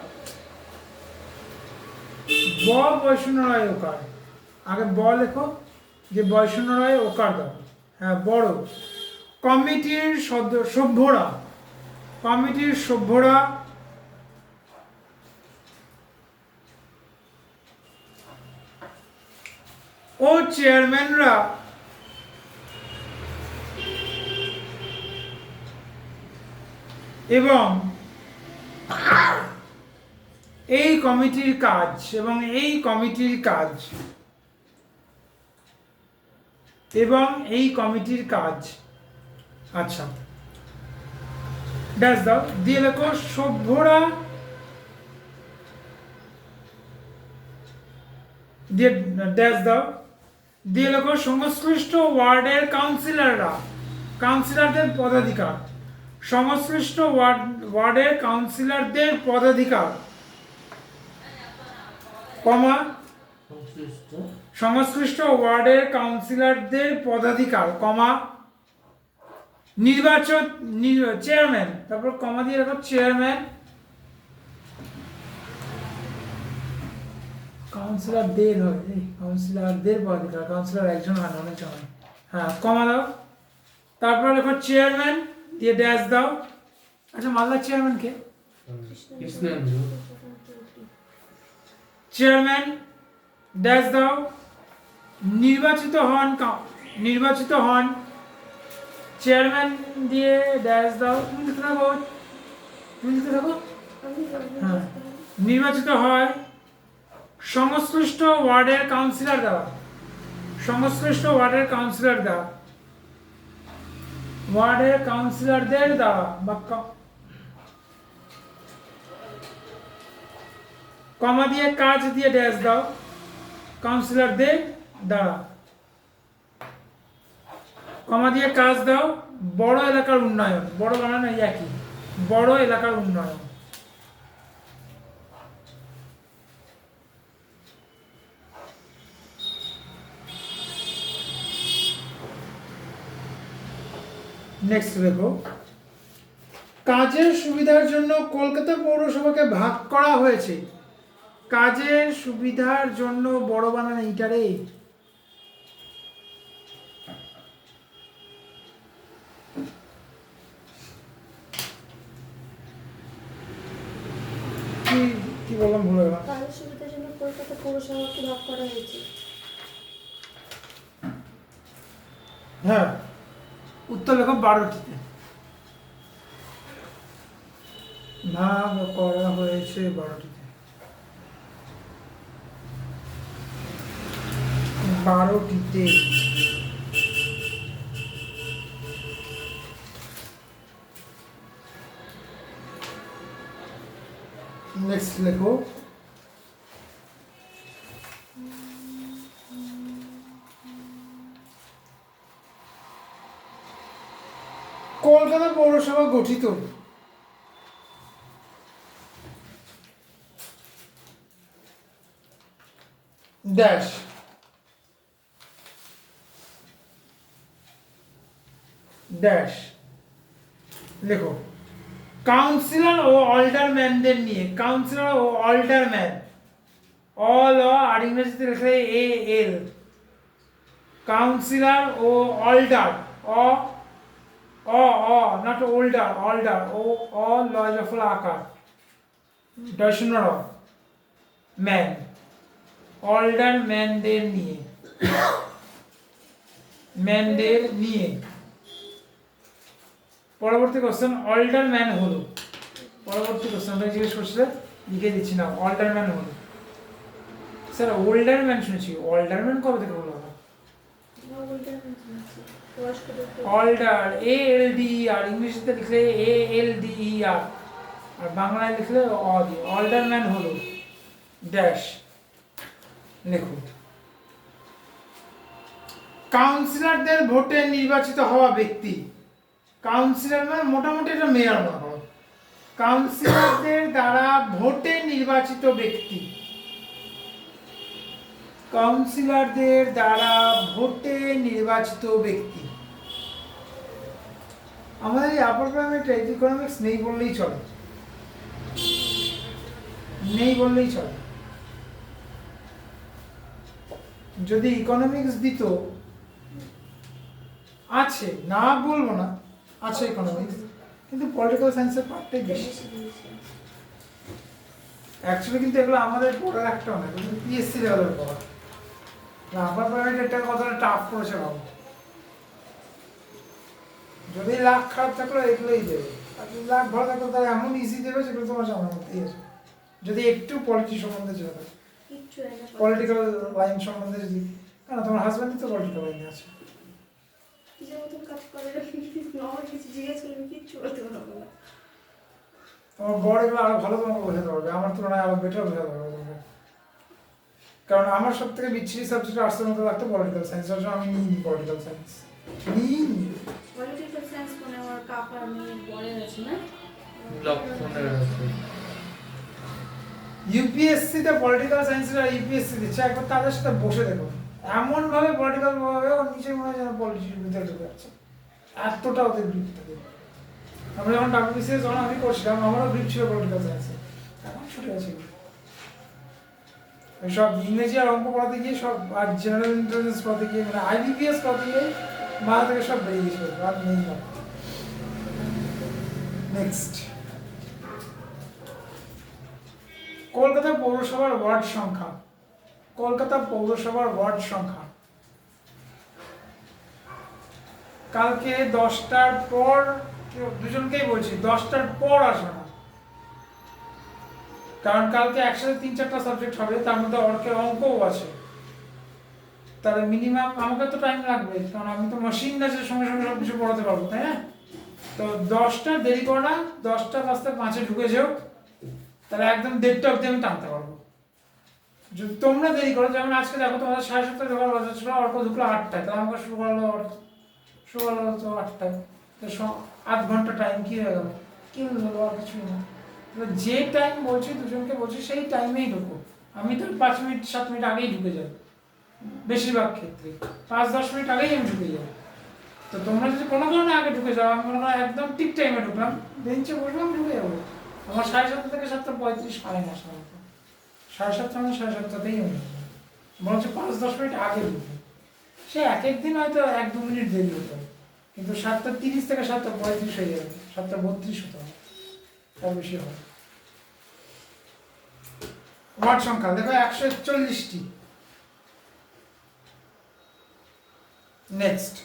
বয়শূন্য রায় ওকার, আগে লেখো যে বয়শূন্য রায় ওকার দাও। হ্যাঁ বড় কমিটির সভ্যরা, কমিটির সভ্যরা ও চেয়ারম্যানরা এবং এই কমিটির কাজ, এবং এই কমিটির কাজ, এবং এই কমিটির কাজ। আচ্ছা ড্যাশ দাও, দিয়ে লেখো সভ্যরা, দিয়ে ড্যাশ দাও, দিয়ে লেখো সংশ্লিষ্ট ওয়ার্ডের কাউন্সিলররা, কাউন্সিলরদের পদাধিকার, সংশ্লিষ্ট ওয়ার্ডের কাউন্সিলরদের পদাধিকার, কমা সংশ্লিষ্ট সংশ্লিষ্ট ওয়ার্ডের কাউন্সিলরদের পদাধিকার, কমা নির্বাচন চেয়ারম্যান, তারপর কমা দিয়ে রাখো চেয়ারম্যান, কাউন্সিলরদের হয়, কাউন্সিলরদের পদাধিকার, কাউন্সিলর একজন হয় না অনেকজন হয়, হ্যাঁ কমা দাও, তারপর লেখো চেয়ারম্যান দিয়ে ড্যাশ দাও। আচ্ছা মালদার চেয়ারম্যান কে? কৃষ্ণেন্দু চেয়ারম্যান ড্যাশ দাও। নির্বাচিত হন নির্বাচিত হন চেয়ারম্যান দিয়ে ড্যাশ দাও। তুমি লিখতে থাকো, তুমি লিখতে থাকো। আমি হ্যাঁ, নির্বাচিত হয় সংশ্লিষ্ট ওয়ার্ডের কাউন্সিলর দ্বারা। সংশ্লিষ্ট ওয়ার্ডের কাউন্সিলর দ্বারা, ওয়ার্ডের কাউন্সিলরদের দ্বারা বা কমা দিয়ে কাজ দিয়ে ড্যাশ দাও। কাউন্সিলরদের দ্বারা কমা দিয়ে কাজ দাও। বড় এলাকার উন্নয়ন, বড় বানানো একই, বড় এলাকার উন্নয়ন। নেক্সট দেখো, কাজের সুবিধার জন্য কলকাতা পৌরসভাকে ভাগ করা হয়েছে। কাজের সুবিধার জন্য বড় বানানো এইটারে। কি কি বললাম ভুলে গেলাম। কাজের সুবিধার জন্য কলকাতা পৌরসভাকে ভাগ করা হয়েছে। হ্যাঁ, উত্তর লেখো 12টিতে ভাগ করা হয়েছে 12টিতে। 12টিতে। নেক্সট লেখো, কলকাতা পৌরসভা গঠিত ড্যাশ ড্যাশ লেখো। কাউন্সিলর ও অল্ডারম্যানদের নিয়ে। কাউন্সিলর ও অল্ডারম্যান, অল আর ইংরেজিতে লেখে এ এল। কাউন্সিলর ও অল্ডার, অ অ অ নট ওল্ডার, অল্ডার, ও অ লয় জফলা আকার, ডয়শূন্য র, ম্যান, অল্ডারম্যানদের নিয়ে, ম্যানদের নিয়ে। পরবর্তী কোশ্চেন, অল্ডারম্যান হলো। পরবর্তী কোশ্চেনটা জিজ্ঞেস করছিলে, লিখে দিচ্ছি না। অল্ডারম্যান হলো। স্যার ওল্ডারম্যান শুনেছি, অল্ডারম্যান কবে থেকে হলো? অল্ডার, এ এল ডি আর, ইংলিশে লিখলে এ এল ডি ই আর, আর বাংলায় লিখলে অ দিয়ে। অল্ডারম্যান হলো ড্যাশ লেখো। কাউন্সিলরদের ভোটে নির্বাচিত হওয়া ব্যক্তি। কাউন্সিলর মানে মোটামুটি একটা মেয়র মনে করো। কাউন্সিলরদের দ্বারা ভোটে নির্বাচিত ব্যক্তি। কাউন্সিলরদের দ্বারা ভোটে নির্বাচিত ব্যক্তি। আমাদের এই আপার প্রাইমারিতে ইকোনমিক্স নেই বললেই চলে, নেই বললেই চলে। যদি ইকোনমিক্স দিত, আছে না বলবো না, আছে ইকোনমিক্স, কিন্তু পলিটিক্যাল সায়েন্সের পার্টটাই বেশি। অ্যাকচুয়ালি কিন্তু এগুলো আমাদের পড়ে রাখতে হবে, কিন্তু পিএসসি লেভেলের পড়া। আপার প্রাইমারিটা কতটা টাফ করেছে ভাবো। যদি লাখ খারাপ থাকলে এগুলোই দেবে, আর যদি লাখ ভালো থাকলে তাহলে এমন ইজি দেবে যেগুলো তোমার সামনের মধ্যেই আছে। যদি একটু পলিটি সম্বন্ধে জেনে থাকে, পলিটিক্যাল লাইন সম্বন্ধে যদি, কেন তোমার হাজব্যান্ডই তো পলিটিক্যাল লাইনে আছে। তোমার বড় এগুলো আরো ভালো তোমাকে বোঝাতে পারবে, আমার তুলনায় আরো বেটার বোঝাতে পারবে তোমাকে। কারণ আমার সব থেকে বিচ্ছিরি সাবজেক্ট আর্টসের মধ্যে লাগতো পলিটিক্যাল সায়েন্স, যার জন্য আমি নিইনি পলিটিক্যাল সায়েন্স। নিইনি। পলিটিক্যাল সায়েন্স মানে আমার কাকার মেয়ের পড়ে আছে না, লক্ষণের আছে। ইউপিএসসি তে পলিটিক্যাল সায়েন্সের আর ইউপিএসসি দিচ্ছে, একবার তাদের সাথে বসে দেখো, এমন ভাবে পলিটিক্যাল ভাবে ওর নিচে মনে হয় যেন পলিটিক্যাল ভিতরে ঢুকে যাচ্ছে, এতটা ওদের গ্রিপ থাকে। আমরা যখন ডাব্লিউবিসিএস যখন আমি করছিলাম, আমারও গ্রিপ ছিল পলিটিক্যাল সায়েন্সে, এখন ছুটে আছে। সব ইংরেজি আর অঙ্ক পড়াতে গিয়ে, সব আর জেনারেল ইন্টেলিজেন্স পড়াতে গিয়ে, মানে আইবিপিএস পড়াতে গিয়ে মাথা থেকে সব বেরিয়ে গেছে, আর নেই না। নেক্সট, কলকাতা পৌরসভার ওয়ার্ড সংখ্যা। কলকাতা পৌরসভার ওয়ার্ড সংখ্যা। কালকে 10টার পর দুজনকেই বলছি 10টার পর আসবে না, কারণ কালকে একসাথে 3-4টা সাবজেক্ট হবে, তার মধ্যে অর্কের অঙ্কও আছে। তাহলে মিনিমাম আমাকে তো টাইম লাগবে, কারণ আমি তো মেশিন না যে সঙ্গে সঙ্গে সব কিছু পড়াতে পারবো, তাই না? তো 10টা দেরি করো না, 10টা বাজতে 5-এ ঢুকে যাও, তাহলে একদম 1:30টা অবধি আমি টানতে পারবো। যদি তোমরা দেরি করো, যেমন আজকে দেখো তোমাদের 7:30 ঢোকার কথা ছিল, অর্ক ঢুকলো 8টায়, তাহলে আমাকে শুরু করলো তো 8টায়, তো 8 ঘন্টা টাইম কি হয়ে গেল? কি হলো? আর কিছুই না। যে টাইম বলছি দুজনকে বলছি সেই টাইমেই ঢুকো। আমি তো 5-7 মিনিট আগেই ঢুকে যাই বেশিরভাগ ক্ষেত্রে, 5-10 মিনিট আগেই আমি ঢুকে যাই। তো তোমরা যদি কোনো কারণে আগে ঢুকে যাও, আমি মনে হয় একদম ঠিক টাইমে ঢুকলাম, বেঞ্চে বসলাম, ঢুকে যাবো। আমার 7:30 থেকে 7:35 হয় না, 7:30 মানে 7:30তেই আমি ঢুকবো, বরঞ্চ 5-10 মিনিট আগে ঢুকবো। সে এক একদিন হয়তো 1-2 মিনিট দেরি হতো, কিন্তু 7:30 থেকে 7:35 হয়ে যাবে, 7:32 হতে হবে, তার বেশি হবে। ওয়ার্ড সংখ্যা দেখো 141টি। নেক্সট,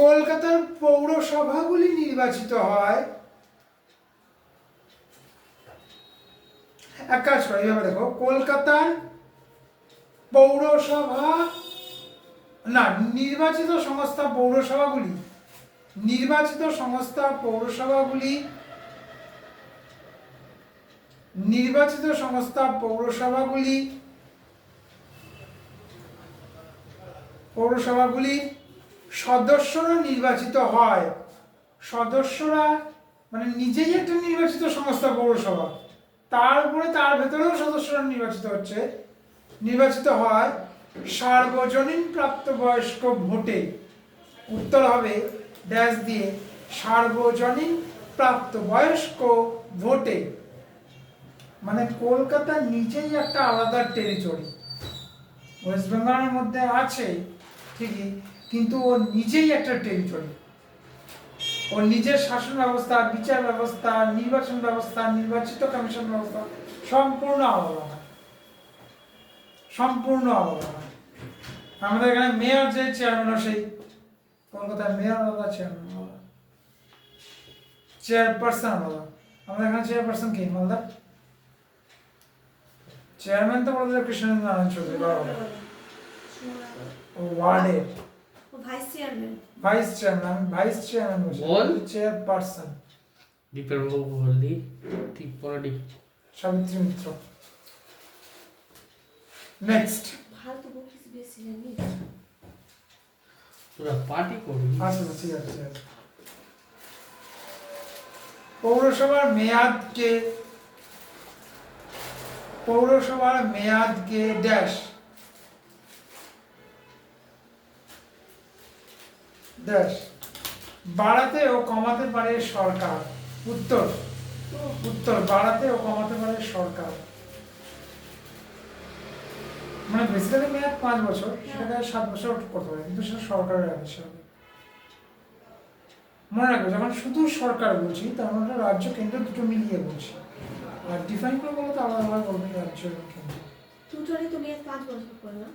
কলকাতার পৌরসভাগুলি নির্বাচিত হয়, এক কাজ করো এইভাবে দেখো, কলকাতার পৌরসভা না নির্বাচিত সংস্থা পৌরসভাগুলি, নির্বাচিত সংস্থা পৌরসভাগুলি, নির্বাচিত সংস্থা পৌরসভাগুলি, পৌরসভাগুলির সদস্যরা নির্বাচিত হয়। সদস্যরা মানে নিজেই একটা নির্বাচিত সংস্থা পৌরসভা, তার উপরে তার ভেতরেও সদস্যরা নির্বাচিত হয় সার্বজনীন প্রাপ্তবয়স্ক ভোটে। উত্তর হবে ড্যাশ দিয়ে সার্বজনীন প্রাপ্তবয়স্ক ভোটে। মানে কলকাতা নিজেই একটা আলাদা টেরিটরি, ওয়েস্ট বেঙ্গলের মধ্যে আছে ঠিকই, কিন্তু ও নিজেই একটা টেরিটরি। ওর নিজের শাসন ব্যবস্থা, বিচার ব্যবস্থা, নির্বাচন ব্যবস্থা, নির্বাচিত কমিশন ব্যবস্থা সম্পূর্ণ আলাদা, সম্পূর্ণ আলাদা। আমাদের এখানে মেয়র যে চেয়ারম্যান, সেই কলকাতার মেয়র আলাদা, চেয়ারম্যান আলাদা, চেয়ারপারসন আলাদা। আমাদের এখানে চেয়ারপারসন কি মালদা? চেয়ারম্যান তো বলতে কৃষ্ণেন্দ্র নারায়ণ চৌধুরী বাবা, ও ওয়ার্ডের vice chairman. Vice chairman, vice chairman বলছি, চেয়ারপারসন দীপের বাবু বললি, ঠিক পড়ি সাবিত্রী মিত্র। নেক্সট, ফালতু বকিস বেশি জানি, তোরা পার্টি করবি? আচ্ছা ঠিক আছে, ঠিক আছে। পৌরসভার মেয়াদকে, পৌরসভার মেয়াদকে ড্যাশ ড্যাশ বাড়াতে ও কমাতে পারে সরকার। উত্তর, উত্তর বাড়াতে ও কমাতে পারে সরকার। মানে বেসিক্যালি মেয়াদ 5 বছর, সেটাকে 7 বছর করতে পারে, কিন্তু সেটা সরকারের আদেশ হবে। মনে রাখবে, যখন শুধু সরকার বলছি তার মানে রাজ্য কেন্দ্র দুটো মিলিয়ে বলছি, আর ডিফাইন করে বলো তো আলাদা আলাদা বলবে রাজ্য এবং কেন্দ্র। দুটোরই তো মেয়াদ 5 বছর করে না?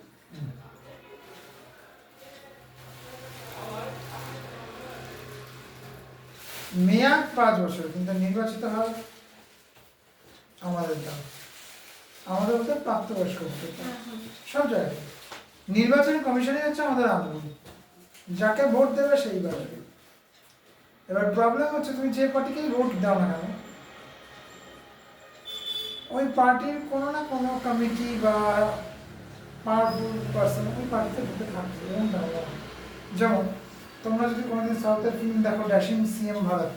মেয়াদ 5 বছর, কিন্তু নির্বাচিত হয় আমাদের দ্বারা, আমাদের বলতে প্রাপ্তবয়স্ক ভোটার সব জায়গায়। নির্বাচন কমিশনই হচ্ছে আমাদের আন্দোলন, যাকে ভোট দেবে সেই বাড়বে। এবার প্রবলেম হচ্ছে তুমি যে পার্টিকেই ভোট দাও না কেন, ওই পার্টির কোনো না কোনো কমিটি বা পাওয়ারফুল পার্সন ওই পার্টিতে ঢুকে থাকবে। যেমন তোমরা যদি কোনোদিন সাউথের ফিল্ম দেখো ড্যাশিং সিএম ভারত,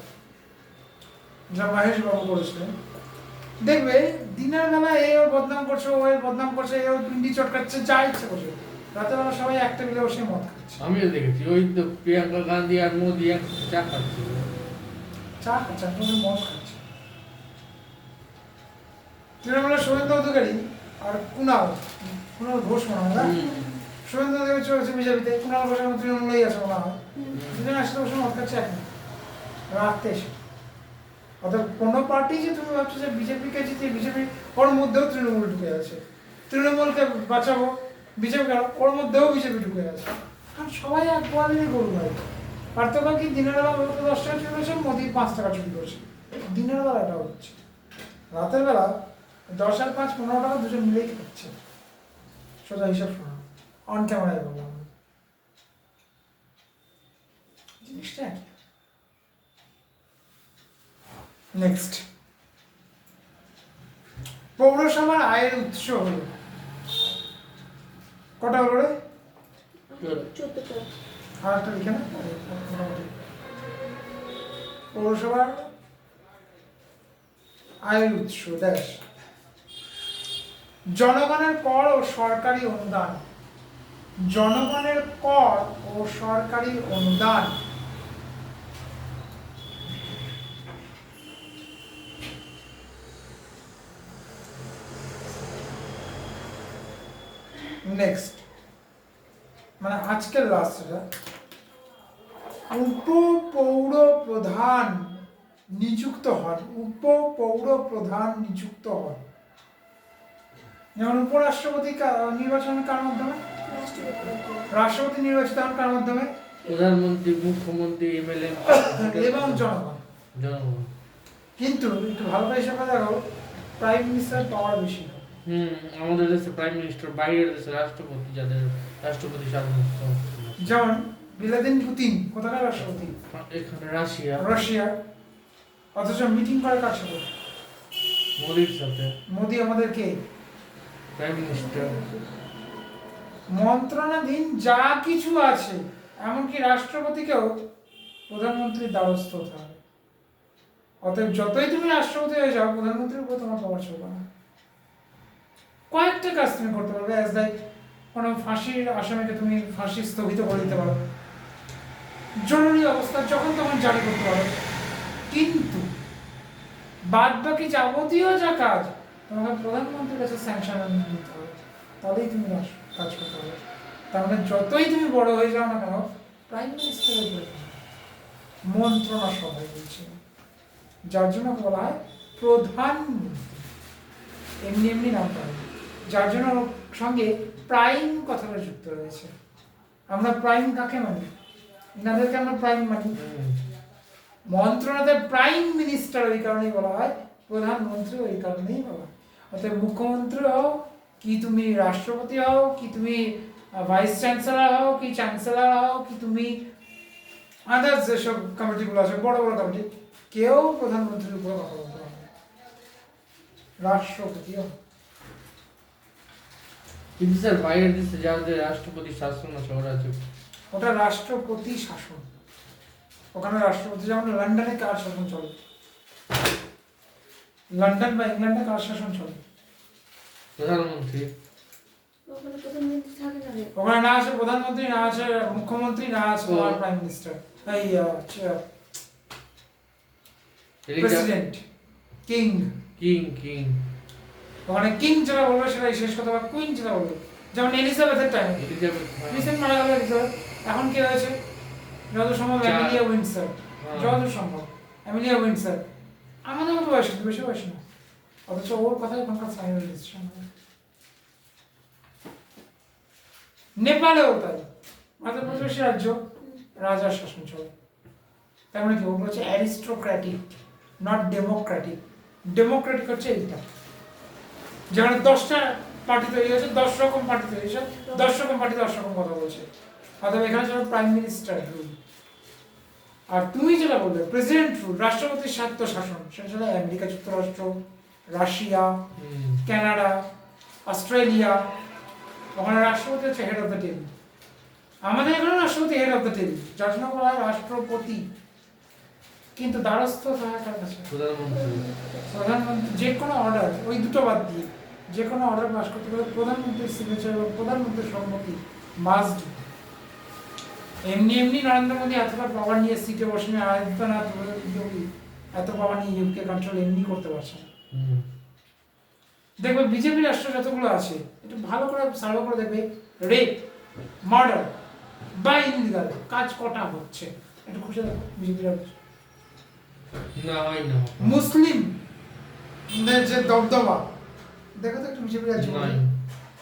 যা মহেশ বাবু করেছিলেন, দেখবে দিনের বেলা এ ওর বদনাম করছে, ও এর বদনাম করছে, এ ওর পিন্ডি চটকাচ্ছে, যা ইচ্ছে করছে। রাতের বেলা সবাই এক টেবিলে বসে মদ খাচ্ছে। আমিও দেখেছি, ওই তো প্রিয়াঙ্কা গান্ধী আর মোদি এক চা খাচ্ছে, চা খাচ্ছে, মদ খাচ্ছে। তৃণমূলের শুভেন্দু অধিকারী আর কুণাল ঘোষ মনে হয় না, শুভেন্দু দেব চলছে বিজেপিতে, কুণাল ঘোষের মতো তৃণমূলেই আছে মনে হয়, দুজন আসলে বসে মত খাচ্ছে এখন রাখতে এসে। অর্থাৎ কোনো পার্টি যে তুমি ভাবছো যে বিজেপিকে জিতে, বিজেপি ওর মধ্যেও তৃণমূল ঢুকে আছে, তৃণমূলকে বাঁচাবো বিজেপি, ওর মধ্যেও বিজেপি ঢুকে আছে, কারণ সবাই এক গোয়ালেরই গরু ভাই। পার্থক্য কি, দিনের বেলা 10 টাকা চুরি করেছে, মোদি 5 টাকা চুরি করছে, দিনের বেলা এটা হচ্ছে, রাতের বেলা 10 আর 5 15 টাকা দুজন মিলেই খাচ্ছে। সোজা হিসাব শোনা, অন ক্যামেরায় বললাম জিনিসটা। নেক্সট, পৌরসভার আয়ের উৎস হলো, কটা হলো রে? 14টা। আর একটা লিখে না, মোটামুটি পৌরসভার আয়ের উৎস দেখ, জনগণের কর ও সরকারি অনুদান, জনগণের কর ও সরকারি অনুদান। নেক্সট, মানে আজকের লাস্টটা, উপপৌর প্রধান নিযুক্ত হন, উপপৌর প্রধান নিযুক্ত হন। যেমন উপরাষ্ট্রপতি নির্বাচন কার মাধ্যমে? রাষ্ট্রপতি নির্বাচিত হন কার মাধ্যমে? প্রধানমন্ত্রী, মুখ্যমন্ত্রী, এমএলএ এবং জনগণ। জনগণ। কিন্তু একটু ভালো করে হিসাবে দেখো, প্রাইম মিনিস্টার পাওয়ার বেশি। আমাদের দেশে প্রাইম মিনিস্টার, বাইরের দেশে রাষ্ট্রপতি, যাদের রাষ্ট্রপতি শাসন। যেমন ভ্লাদিমির পুতিন কোথাকার রাষ্ট্রপতি? এখানে রাশিয়া। রাশিয়া। অথচ মিটিং করে কার সাথে? মোদির সাথে। মোদি আমাদের কে? Prime minister. মন্ত্রণাধীন যা কিছু আছে, এমনকি রাষ্ট্রপতিকেও প্রধানমন্ত্রীর দ্বারস্থ হতে হবে। অতএব যতই তুমি রাষ্ট্রপতি হয়ে যাও, প্রধানমন্ত্রীর উপর তোমার পাওয়ার চলবে না। কয়েকটা কাজ তুমি করতে পারবে, অ্যাজ লাইক কোনো ফাঁসির আসামিকে তুমি ফাঁসি স্থগিত করে দিতে পারো, জরুরি অবস্থা যখন তখন জারি করতে পারো, কিন্তু বাদ বাকি যাবতীয় যা কাজ তোমাকে প্রধানমন্ত্রীর কাছে স্যাংশন নিতে হবে, তাহলেই তুমি কাজ করতে হবে। তার মানে যতই তুমি বড় হয়ে যাও না কেন, প্রাইম মিনিস্টারের উপরে মন্ত্রণা সভায় বলছে, যার জন্য বলা হয় প্রধানমন্ত্রী, এমনি এমনি নাম পায়, যার জন্য ওর সঙ্গে প্রাইম কথাটা যুক্ত রয়েছে। আমরা প্রাইম কাকে মানি? এনাদেরকে আমরা প্রাইম মানি। মন্ত্রণালয়ের প্রাইম মিনিস্টার ওই কারণেই বলা হয়, প্রধানমন্ত্রী ওই কারণেই বলা হয়। অর্থাৎ মুখ্যমন্ত্রী হও কি, তুমি রাষ্ট্রপতি হও কি, তুমি ভাইস চ্যান্সেলর হও কি, চ্যান্সেলর হও কি, তুমি আদার্স যেসব কমিটিগুলো আছে, বড় বড় কমিটি, কেউ প্রধানমন্ত্রীর উপরে কথা বলতে পারে না, রাষ্ট্রপতিও। কিন্তু স্যার বাইরের দেশে যাদের রাষ্ট্রপতি শাসন আছে, ওরা আছে, ওটা রাষ্ট্রপতি শাসন। ওখানে রাষ্ট্রপতি, যেমন লন্ডনে কার শাসন চলে? লন্ডন বা ইংল্যান্ডে কার শাসন চলে? প্রধানমন্ত্রী। ওখানে প্রধানমন্ত্রী থাকে না রে। ওখানে না আছে প্রধানমন্ত্রী, না আছে মুখ্যমন্ত্রী, না আছে প্রাইম মিনিস্টার, এই প্রেসিডেন্ট, কিং। কিং কিং ওখানে কিং যেটা বলবে সেটাই শেষ কথা, বা কুইন যেটা বলবে। যেমন এলিজাবেথের টাইমে, এলিজাবেথ। রিসেন্ট মারা গেল এলিজাবেথ, এখন কি হয়েছে? যত সম্ভব এমিলিয়া উইন্ডসর, যত সম্ভব এমিলিয়া উইন্ডসর। আমাদের মতো বয়স, বেশি বয়স না, অথচ ওর কথাই এখনকার ফাইনাল ডিসিশন হবে। নেপালেও তাই, আমাদের প্রতিবেশী রাজ্য, রাজার শাসন চলে। তার মানে কি, ওগুলো হচ্ছে অ্যারিস্টোক্র্যাটিক, নট ডেমোক্রেটিক। ডেমোক্রেটিক হচ্ছে এইটা, যেখানে 10টা পার্টি তৈরি হয়েছে, 10 রকম পার্টি তৈরি হয়েছে, 10 রকম পার্টি 10 রকম কথা বলছে। অথবা এখানে যেন প্রাইম মিনিস্টার রুল, আর তুমি যেটা বললে প্রেসিডেন্ট রুল, রাষ্ট্রপতির স্বায়ত্ত শাসন, সেটা ছিল আমেরিকা যুক্তরাষ্ট্র, রাশিয়া, কানাডা, অস্ট্রেলিয়া। ওখানে রাষ্ট্রপতি হচ্ছে হেড অফ দ্য টেবিল। আমাদের এখানে রাষ্ট্রপতি হেড অফ দ্য টেবিল, যার জন্য বলা হয় রাষ্ট্রপতি। কিন্তু দ্বারস্থ সহায়তার কাছে প্রধানমন্ত্রী যে কোনো অর্ডার, ওই দুটো বাদ দিয়ে যে কোনো অর্ডার পাস করতে গেলে প্রধানমন্ত্রীর সিগনেচার এবং প্রধানমন্ত্রীর সম্মতি মাস্ট। এমনি এমনি নরেন্দ্র মোদী এতবার পাওয়ার নিয়ে সিটে বসে নিয়ে, আদিত্যনাথ যোগী এত পাওয়ার নিয়ে ইউকে কন্ট্রোল এমনি করতে পারছে না। দেখবে বিজেপি রাষ্ট্র যতগুলো আছে, একটু ভালো করে সার্ভে করে দেখবে, রেপ মার্ডার বা ইনলিগাল কাজ কটা হচ্ছে একটু খুঁজে দেখো বিজেপির না হয় না মুসলিম যে দবদবা দেখো তো একটু বিজেপির রাজ্য নাই।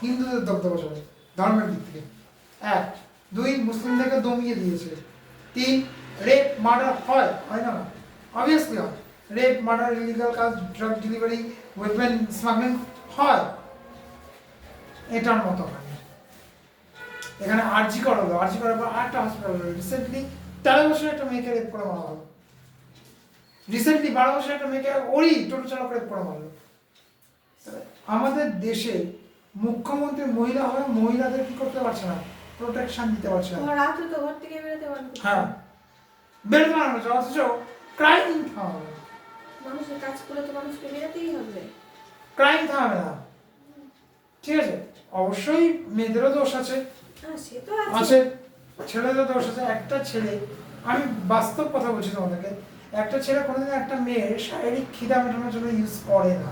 হিন্দুদের দবদবা চলে ধর্মের দিক থেকে 1 2 মুসলিমদেরকে দমিয়ে দিয়েছে 3 রেপ মার্ডার হয় না অবভিয়াসলি হয় রেপ মার্ডার ইলিগাল কাজ ড্রাগ ডেলিভারি ওয়েপন স্মাগলিং হয় এটার মতো হয় না। এখানে আরজি করা হলো আরজি করার পর আরেকটা হসপিটাল হলো রিসেন্টলি 13 বছরের একটা মেয়েকে রেপ করে মারা হলো রিসেন্টলি 12 বছরের একটা মেয়েকে ওরই টোটো চালক রেপ করে মারলো আমাদের দেশে মুখ্যমন্ত্রী মহিলা হয়ে মহিলাদের কি করতে পারছে না প্রোটেকশন দিতে পারছে না তোমার রাত্রে তো ঘর থেকে বেরোতে পারবে না। হ্যাঁ বেরোতে পারবে না অথচ ক্রাইম থামাবে মানুষের কাজ করে তো মানুষকে বেরোতেই হবে। ক্রাইম থামাবে না ঠিক আছে অবশ্যই মেয়েদেরও দোষ আছে হ্যাঁ সে তো আছে আছে। ছেলেদেরও দোষ আছে একটা ছেলে আমি বাস্তব কথা বলছি তোমাদেরকে একটা ছেলে কোনোদিন একটা মেয়ের শারীরিক খিদা মেটানোর জন্য ইউজ করে না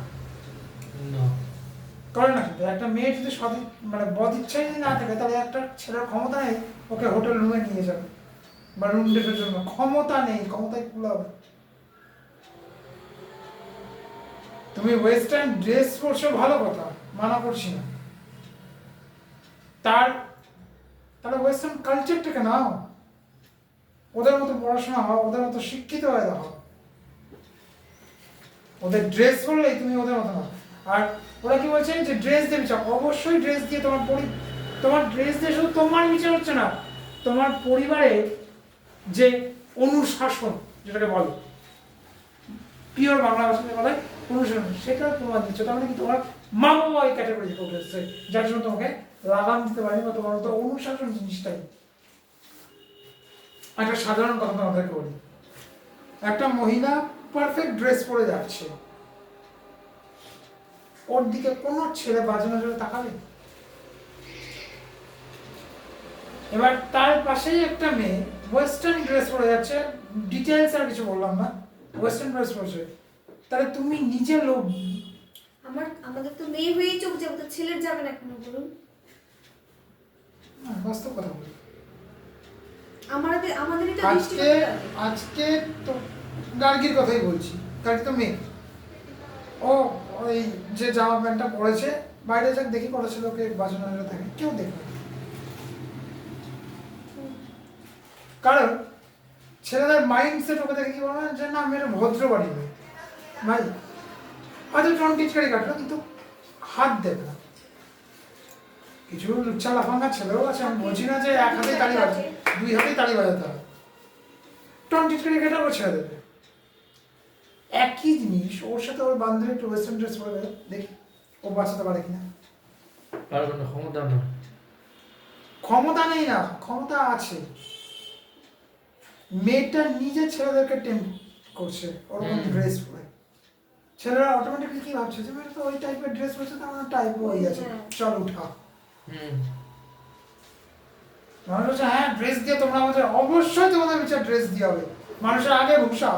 না করে না কিন্তু একটা মেয়ে যদি মানে বদ ইচ্ছাই যদি না থাকে তাহলে একটা ছেলের ক্ষমতা নেই ওকে হোটেল রুমে নিয়ে যাবে বা রুম ডেটের জন্য ক্ষমতা নেই ক্ষমতায় কুলাবে তুমি ওয়েস্টার্ন ড্রেস পরছো ভালো কথা মানা করছি না তাহলে ওয়েস্টার্ন কালচারটাকে নাও ওদের মতো পড়াশোনা হও ওদের মতো শিক্ষিত হয়ে দেখো ওদের ড্রেস পরলেই তুমি ওদের মতো না আর ওরা কি বলছে যে ড্রেস দিয়ে বিচার অবশ্যই ড্রেস দিয়ে তোমার ড্রেস দিয়ে শুধু তোমার বিচার হচ্ছে না তোমার পরিবারের যে অনুশাসন যেটাকে বলে পিওর বাংলা ভাষাতে বলে অনুশাসন সেটা তোমার দিচ্ছ তার মানে কি তোমার মা বাবা এই ক্যাটাগরিতে উঠে এসছে যার জন্য তোমাকে লাগাম দিতে পারেনি বা তোমার মতো অনুশাসন জিনিসটাই একটা সাধারণ কথা তোমাদেরকে বলি একটা মহিলা পারফেক্ট ড্রেস পরে যাচ্ছে ওর দিকে কোনো ছেলে বাজে নজরে তাকাবে এবার তার পাশেই একটা মেয়ে ওয়েস্টার্ন ড্রেস পরে যাচ্ছে ডিটেইলস আর কিছু বললাম না ওয়েস্টার্ন ড্রেস পরেছে তাহলে তুমি নিজে লোক আমাদের তো মেয়ে হয়েই চোখ যাবে তো ছেলের যাবে না কেন বলুন বাস্তব কথা বলি আমাদেরই তো দৃষ্টি আজকে তো গার্গির কথাই বলছি গার্গি তো মেয়ে ও ওই যে জামা প্যান্টটা পরেছে বাইরে যাক দেখি কত ছিল ওকে বাজানো থাকে কেউ দেখবে না। কারণ ছেলেদের মাইন্ডসেট ওকে দেখে কি বলবে যে না আমি একটা ভদ্র বাড়ি মেয়ে ভাই হয়তো টন টিচকারি কাটলো কিন্তু হাত দেবে না কিছু লুচ্চা লাফাঙ্গা ছেলেও আছে আমি বলছি না যে এক হাতে তালি বাজে 2 হাতেই তালি বাজাতে হবে টন টিচকারি কাটা ও ছেড়ে দেবে একই জিনিস ওর সাথে ওর বান্ধবী একটু ওয়েস্টার্ন ড্রেস পরে গেল দেখি ও বাঁচাতে পারে কিনা পারবে না ক্ষমতা না ক্ষমতা নেই না ক্ষমতা আছে মেয়েটা নিজে ছেলেদেরকে টেম্প করছে ওরকম ড্রেস পরে ছেলেরা অটোমেটিকলি কি ভাবছে যে মেয়েটা তো ওই টাইপের ড্রেস পরেছে তো আমার টাইপ হয়ে গেছে চল উঠা মানুষ বলছে হ্যাঁ ড্রেস দিয়ে তোমরা আমাদের অবশ্যই তোমাদের বিচার ড্রেস দিয়ে হবে মানুষের আগে ভূষা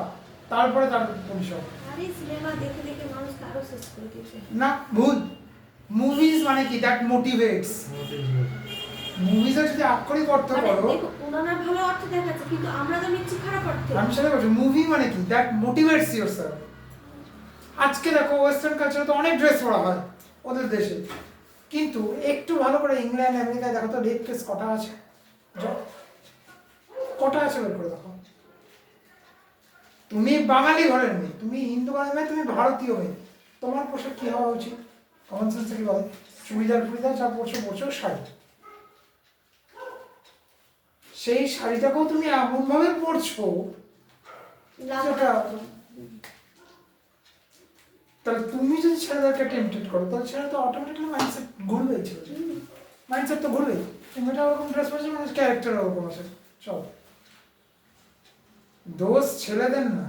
তারপরে তার পরিচয় আরে সিনেমা দেখে দেখে মানুষ আরো শেষ করে দিয়েছে না ভুল মুভিজ মানে কি দ্যাট মোটিভেটস মুভিজে যদি আক্ষরিক অর্থ করো দেখো ওনার ভালো অর্থ দেখাচ্ছে কিন্তু আমরা তো নিচ্ছি খারাপ অর্থ আমি সেটা বলছি মুভি মানে কি দ্যাট মোটিভেটস ইয়োরসেলফ আজকে দেখো ওয়েস্টার্ন কালচারে তো অনেক ড্রেস পরা হয় ওদের দেশে কিন্তু একটু ভালো করে ইংল্যান্ড আমেরিকায় দেখো তো রেপ কেস কটা আছে বের করে দেখো তুমি বাঙালি ঘরের মেয়ে তুমি হিন্দু ঘরের মেয়ে তুমি ভারতীয় মেয়ে তোমার পোশাক কি হওয়া উচিত কমন সেন্স কি বলে চুড়িদার যা পরছো শাড়ি সেই শাড়িটাকেও তুমি এমন ভাবে পরছো যেটা তাহলে তুমি যদি ছেলেদেরকে টেম্পটেড করো তাহলে ছেলে তো অটোমেটিক্যালি মাইন্ডসেট ঘুরবেই ছিল মাইন্ডসেট তো ঘুরবেই মেয়েটা ওরকম ড্রেস পরেছে মানুষ ক্যারেক্টার ওরকম আছে চল দোষ ছেলেদের না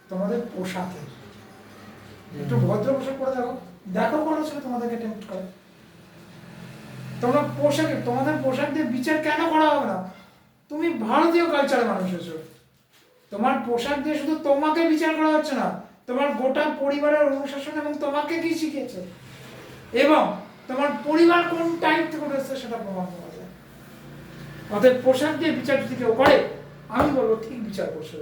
তোমাদের পোশাকে একটু ভদ্র পোশাক পরে দেখো কোনো ছেলে তোমাদেরকে টেম্পট করে তোমরা তোমাদের পোশাক দিয়ে বিচার কেন করা হবে না তুমি ভারতীয় কালচারের মানুষ হয়েছো তোমার পোশাক দিয়ে শুধু তোমাকে বিচার করা হচ্ছে না তোমার গোটা পরিবারের অনুশাসন এবং তোমাকে কি শিখেছে এবং তোমার পরিবার কোন টাইপ থেকে উঠেছে সেটা প্রমাণ করা যায় অতএব পোশাক দিয়ে বিচার যদি কেউ করে, আমি বলবো ঠিক বিচার করছে,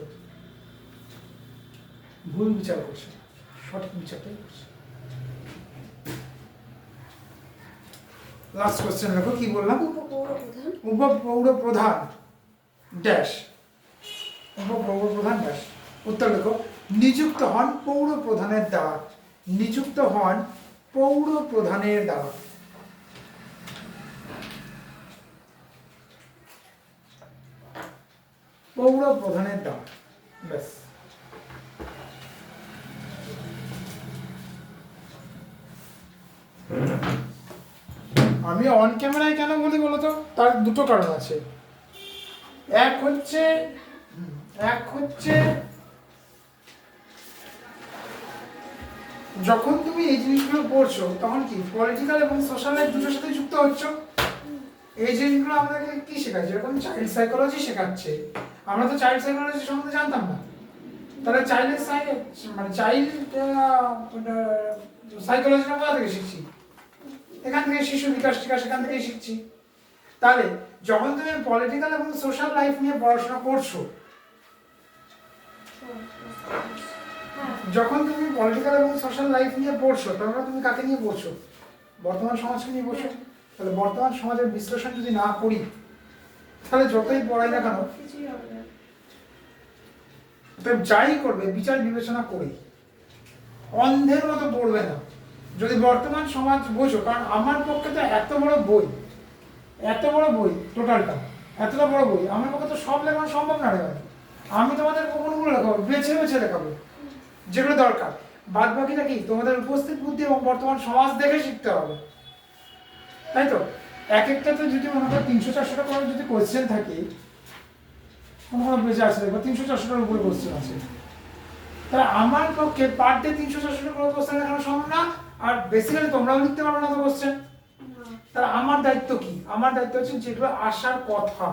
ভুল বিচার করছে, সঠিক বিচারটাই করছে। লাস্ট কোশ্চেন দেখো কি বললাম, উপপৌর প্রধান ড্যাশ, উপপৌর প্রধান ড্যাশ। উত্তর লেখো, নিযুক্ত হন পৌর প্রধানের দ্বারা, নিযুক্ত হন পৌর প্রধানের দ্বারা। পৌর প্রধানের দ্বারা, ব্যাস। আমি অন ক্যামেরায় কেন বলি বলতো, তার দুটো কারণ আছে। এক হচ্ছে যখন তুমি এই জিনিসগুলো পড়ছো তখন কি পলিটিক্যাল এবং সোশ্যাল লাইফ দুটোর সাথে যুক্ত হচ্ছ। এই জিনিসগুলো আমাদেরকে কি শেখাচ্ছে, এরকম চাইল্ড সাইকোলজি শেখাচ্ছে। আমরা তো চাইল্ড সাইকোলজি সম্বন্ধে জানতাম না, তাহলে চাইল্ডের মানে চাইল্ড সাইকোলজিটা কোথা থেকে শিখছি, এখান থেকে শিশু বিকাশ টিকাশ এখান থেকেই শিখছি। তাহলে যখন তুমি পলিটিক্যাল এবং সোশ্যাল লাইফ নিয়ে পড়াশোনা করছো, যখন তুমি পলিটিক্যাল এবং সোশ্যাল লাইফ নিয়ে পড়ছো, তখন তুমি কাকে নিয়ে পড়ছো, বর্তমান সমাজকে নিয়ে পড়ছো। তাহলে বর্তমান সমাজের বিশ্লেষণ যদি না করি, তাহলে যতই পড়াই না কেন, যাই করবে বিচার বিবেচনা করে, অন্ধের মতো পড়বে না। যদি বর্তমান সমাজ বোঝো, কারণ আমার পক্ষে তো এত বড় বই টোটালটা, এতটা বড় বই আমার পক্ষে তো সব লেখানো সম্ভব না রে। আমি তোমাদের কোনগুলো লেখাবো, বেছে বেছে লেখাবো যেগুলো দরকার। বাদ বাকিটা কি তোমাদের উপস্থিত বুদ্ধি এবং বর্তমান সমাজ দেখে শিখতে হবে, তাই তো। এক একটাতে যদি মনে করো 300-400টা করে যদি কোয়েশ্চেন থাকে, কোনো বেঁচে আছে দেখো 300-400টার উপরে কোয়েশ্চেন আছে, তাহলে আমার পক্ষে পার ডে 300-400টা করে কোয়েশ্চেন লেখানো সম্ভব না। আর বেসিক্যালি তোমরাও লিখতে পারবে না তো কোয়েশ্চেন। তাহলে আমার দায়িত্ব কি, আমার দায়িত্ব হচ্ছে যেগুলো আসার কথা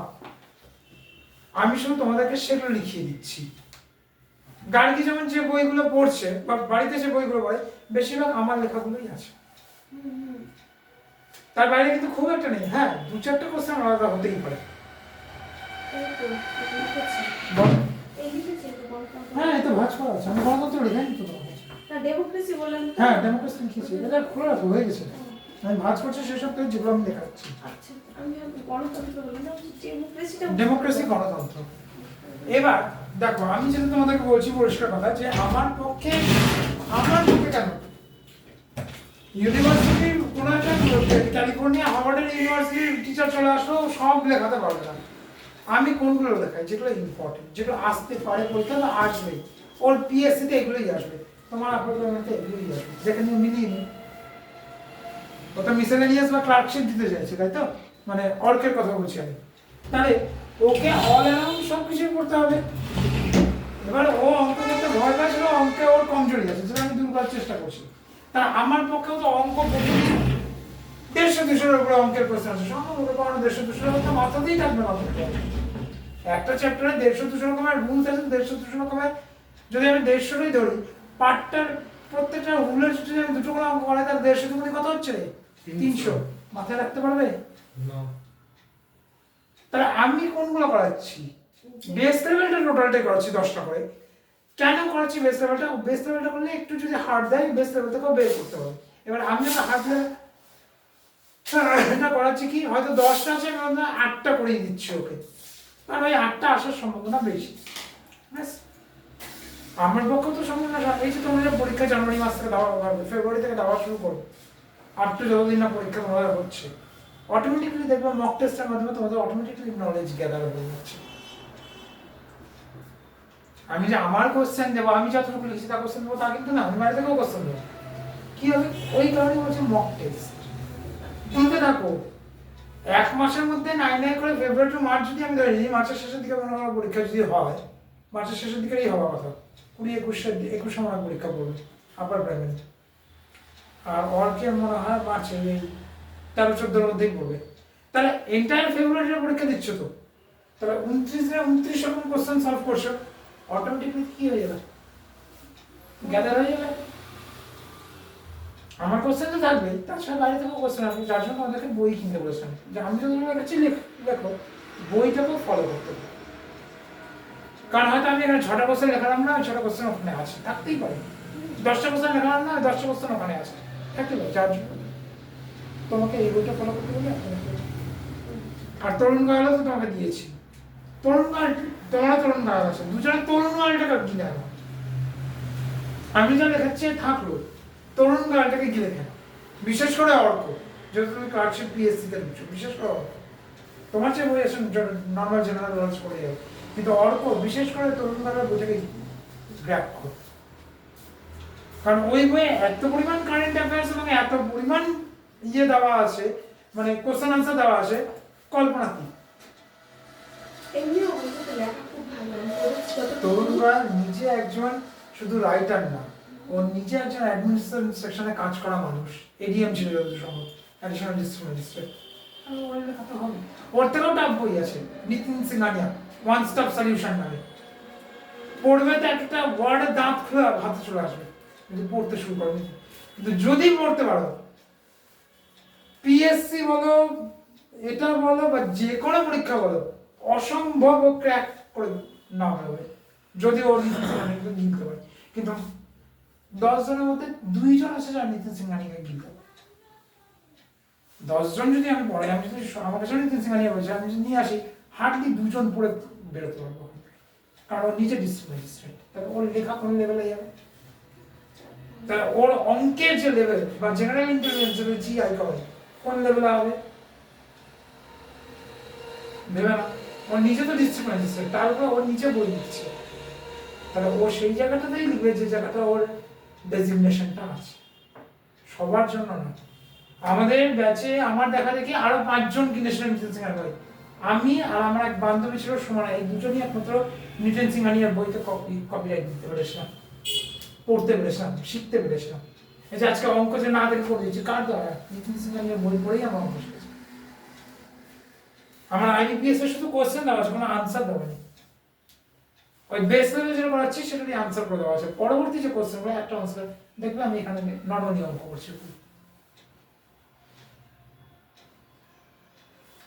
আমি শুধু তোমাদেরকে সেগুলো লিখিয়ে দিচ্ছি। গার্গী যেমন যে বইগুলো পড়ছে বা বাড়িতে যে বইগুলো পড়ে, বেশিরভাগ আমার লেখাগুলোই আছে, তার বাইরে কিন্তু খুব একটা নেই। হ্যাঁ, 2-4টা কোশ্চেন আলাদা হতেই পারে। হ্যাঁ, এই তো ভাঁজ করা আছে, আমি গণতন্ত্র লিখাইনি তো তোমাকে। ডেমোক্রেসি বললাম তো। হ্যাঁ, ডেমোক্রেসি লিখেছি, এটা খুলে রাখো, হয়ে গেছে। আমি ভাঁজ করছি সেসব তো যেগুলো আমি দেখাচ্ছি। আচ্ছা, আমি গণতন্ত্র বললাম না, ডেমোক্রেসিটা। ডেমোক্রেসি গণতন্ত্র। এবার দেখো, আমি যেটা তোমাদেরকে বলছি পরিষ্কার কথা, যে আমার পক্ষে কেন ইউনিভার্সিটির কোনো একটা ক্যালিফোর্নিয়া হার্ভার্ডের ইউনিভার্সিটির টিচার চলে আসলো, সব লেখাতে পারবে না। আমি কোনগুলো লেখাই, যেগুলো ইম্পর্টেন্ট, যেগুলো আসতে পারে পরীক্ষা, আসবে, ওর পিএসসিতে এগুলোই আসবে, তোমার আপনাদের এগুলোই আসবে, যেখানে মিলিয়ে নিই। ওটা মিসেলেনিয়াস বা ক্লার্কশিপ দিতে চাইছে, তাই তো, মানে অর্কের কথা বলছি আমি। তাহলে ওকে অল অ্যারাউন্ড সব কিছুই করতে হবে। এবার ও অঙ্ক করতে ভয় পাচ্ছিল, অঙ্কে ওর কমজোরি আছে, সেটা আমি দূর করার চেষ্টা করছি। তা আমার পক্ষেও তো অঙ্ক প্রতিদিন 150-200-এর উপরে অঙ্কের প্রশ্ন আছে, সম্ভব হবে কারণ 150-200 কথা মাথাতেই থাকবে না। একটা চ্যাপ্টারে 150-200 রকমের রুলস আছে, 150-200 রকমের, যদি আমি 150টাই ধরি, পার্টটার প্রত্যেকটা রুলের যদি আমি দুটো করে অঙ্ক করাই, তার 150 দুগুণে কত হচ্ছে? 300। মাথায় রাখতে পারবে না? তাহলে আমি কোনগুলো করাচ্ছি? বেস লেভেলটা টোটালটাই করাচ্ছি 10টা করে। কেন করাচ্ছি বেস লেভেলটা? বেস লেভেলটা করলে একটু যদি হার্ড দেয়, বেস লেভেল থেকেও বের করতে হবে। এবার আমি যখন হার্ড লেভেলটা করাচ্ছি কি, হয়তো 10টা আছে, আমি 8টা করিয়ে দিচ্ছি ওকে, কারণ ওই 8টা আসার সম্ভাবনা বেশি। ব্যাস, আমার পক্ষে তো সম্ভব না। এই যে তোমরা পরীক্ষা জানুয়ারি মাস থেকে দেওয়া, ফেব্রুয়ারি থেকে দেওয়া শুরু করো, আর তো যতদিন না পরীক্ষা তোমাদের হচ্ছে, অটোমেটিক্যালি দেখবে মক টেস্টের মাধ্যমে তোমাদের অটোমেটিক্যালি নলেজ গ্যাদার হয়ে যাচ্ছে। আমি যে আমার কোশ্চেন দেবো, আমি যতটুকু লিখেছি তা কোশ্চেন দেবো তা কিন্তু না, আমি বাইরে থেকেও কোশ্চেন দেবো। কি হবে? ওই কারণে বলছে মক টেস্ট দিতে থাকো। 1 মাসের মধ্যে 9 করে ফেব্রুয়ারি টু মার্চ যদি আমি ধরে নিই, মার্চের শেষের দিকে মনে হয় পরীক্ষা যদি হয়, মার্চের শেষের দিকেই হওয়ার কথা, 20-21 সময় পরীক্ষা পড়বে আপার প্রাইমারি। আর অর্কের মনে হয় মার্চের এই 13-14 মধ্যেই পড়বে। তাহলে এন্টায়ার ফেব্রুয়ারির পরীক্ষা দিচ্ছ তো, তাহলে 29 রকম কোশ্চেন সলভ করছো, অটোমেটিকলি কি হয়ে যাবে? গ্যাদার হয়ে যাবে। আমার কোশ্চেন তো থাকবেই, তাছাড়া বাইরে থেকেও কোশ্চেন আসবে, যার জন্য আমাদেরকে বই কিনতে বলেছেন, যে আমি যদি লেখাচ্ছি লেখো, বইটাকেও ফলো করতে হবে। কারণ হয়তো আমি এখানে 6টা কোশ্চেন লেখালাম না, 6টা কোশ্চেন ওখানে আছে, থাকতেই পারে। 10টা কোশ্চেন লেখালাম না, 10টা কোশ্চেন ওখানে আছে, থাকতেই পারে। যার জন্য তোমাকে এই বইটা ফলো করতে হবে। আর তরুণ গায়লও তো তোমাকে দিয়েছি। তরুণ গায়ল, তোমারও তরুণ গায়ল আছে, দুজনের তরুণ গায়লটাকে গিলে আনো। আমি যা লেখাচ্ছি থাকলো, তরুণ গায়লটাকে গিলে খেলো। বিশেষ করে অর্ক, যেহেতু তুমি ক্লার্কশিপ পিএসসি তে দিচ্ছ, বিশেষ করে অর্ক। তোমার চেয়ে বই আছে নর্মাল জেনারেল নলেজ পড়ে যাবে, কিন্তু অর্ক বিশেষ করে তরুণ গায়লের বইটাকে গ্র্যাব করো। কারণ ওই বইয়ে এত পরিমাণ কারেন্ট অ্যাফেয়ার্স এবং এত পরিমাণ দেওয়া আছে, মানে কোশ্চেন আনসার দেওয়া আছে, কল্পনাতীত। এমনিও বইটা তো লেখা খুব ভালো, আমি পড়েছি যতটুকু। তরুণ গায়ল নিজে একজন শুধু রাইটার না, ও নিজে একজন অ্যাডমিনিস্ট্রেশন সেকশনে কাজ করা মানুষ, এডিএম ছিল সম্ভব, অ্যাডিশনাল ডিস্ট্রিক্ট ম্যাজিস্ট্রেট। ওর লেখা তো হবে। ওর থেকেও টাফ বই আছে, Nitin Singhania, one stop solution নামে। পড়বে তো একটা ওয়ার্ডের দাঁত খুলে হাতে চলে আসবে, কিন্তু পড়তে শুরু করবে। কিন্তু যদি পড়তে পারো, পিএসসি বলো, এটা বলো, বা যে কোনো পরীক্ষা বলো, অসম্ভব ক্র্যাক করে না হবে, যদি ওর নিতিন সিংহানিয়াকে গিলতে পারে। কিন্তু 10 জনের মধ্যে 2 জন আছে যারা নিতিন সিংহানিয়াকে গিলতে পারে। 10 জন যদি আমি পড়াই, আমি যদি আমার কাছে নিতিন সিংহানিয়া বলছি, আমি যদি নিয়ে আসি, হার্ডলি 2 জন পড়ে বেরোতে পারবো। কারণ ওর নিজে ডিস্ট্রিক্ট ম্যাজিস্ট্রেট, তাহলে ওর লেখা কোন লেভেলে যাবে? তাহলে ওর অঙ্কের যে লেভেল বা জেনারেল ইন্টেলিজেন্স জিআই কয় কোন লেভেলে হবে? ভেবে না, ওর নিজে তো ডিস্ট্রিক্ট ম্যাজিস্ট্রেট, তারপর ওর নিচে বই লিখছে, তাহলে ও সেই জায়গাটাতেই লিখবে যে জায়গাটা ওর ডেজিগনেশনটা আছে। সবার জন্য না। আমাদের ব্যাচে আমার দেখা দেখি আরো 5 জন কিনেছিলেন নিতিন সিংহানিয়ার বই। আমি আর আমার এক বান্ধবী ছিল সুমনা, এই দুজনই একমাত্র নিতিন সিংহানিয়ার বইতে কপিরাইট দিতে পেরেছিলাম, পড়তে পেরেছিলাম, শিখতে পেরেছিলাম। এই যে আজকে অঙ্ক যে না দেখে করে দিচ্ছি, কার দ্বারা? নিতিন সিংহানিয়ার বই পড়েই আমার অঙ্ক শিখেছি। আমার আইবিপিএস এর শুধু কোশ্চেন দেওয়া আছে, কোনো আনসার দেওয়া নেই। ওই বেস লেভেলে যেটা পড়াচ্ছি সেটারই আনসার করে দেওয়া আছে, পরবর্তী যে কোশ্চেনগুলো একটা আনসার দেখবে আমি এখানে নর্মালি অঙ্ক করছি।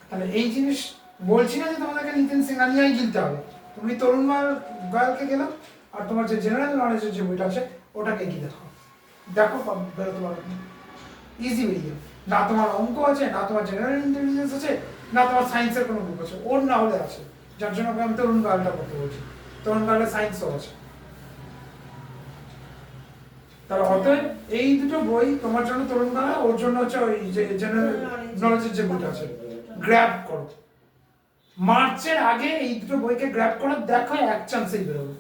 তাহলে এই জিনিস বলছি না যে তোমাদেরকে নিতিন সিংহানিয়াই গিলতে হবে, তুমি তরুণ গায়লকে গেলাম, আর তোমার যে জেনারেল নলেজের যে বইটা আছে ওটাকে গিলে দেখো, দেখো বেরোতে পারবে, ইজি বেরিয়ে যাবে। না তোমার অঙ্ক আছে, না তোমার জেনারেল ইন্টেলিজেন্স আছে, না তোমার সায়েন্সের কোনো বুক আছে, ওর না হলে আছে। যার জন্য আমি তরুণ গায়লটা পড়তে বলছি, তরুণ গায়লের সায়েন্সও আছে। তাহলে অতএব এই দুটো বই তোমার জন্য তরুণ গায়ল, ওর জন্য হচ্ছে ওই যে জেনারেল নলেজের যে বইটা আছে, গ্র্যাব করো। মার্চের আগে এই দুটো বইকে গ্র্যাব করো, দেখো এক চান্সেই বেরোবে।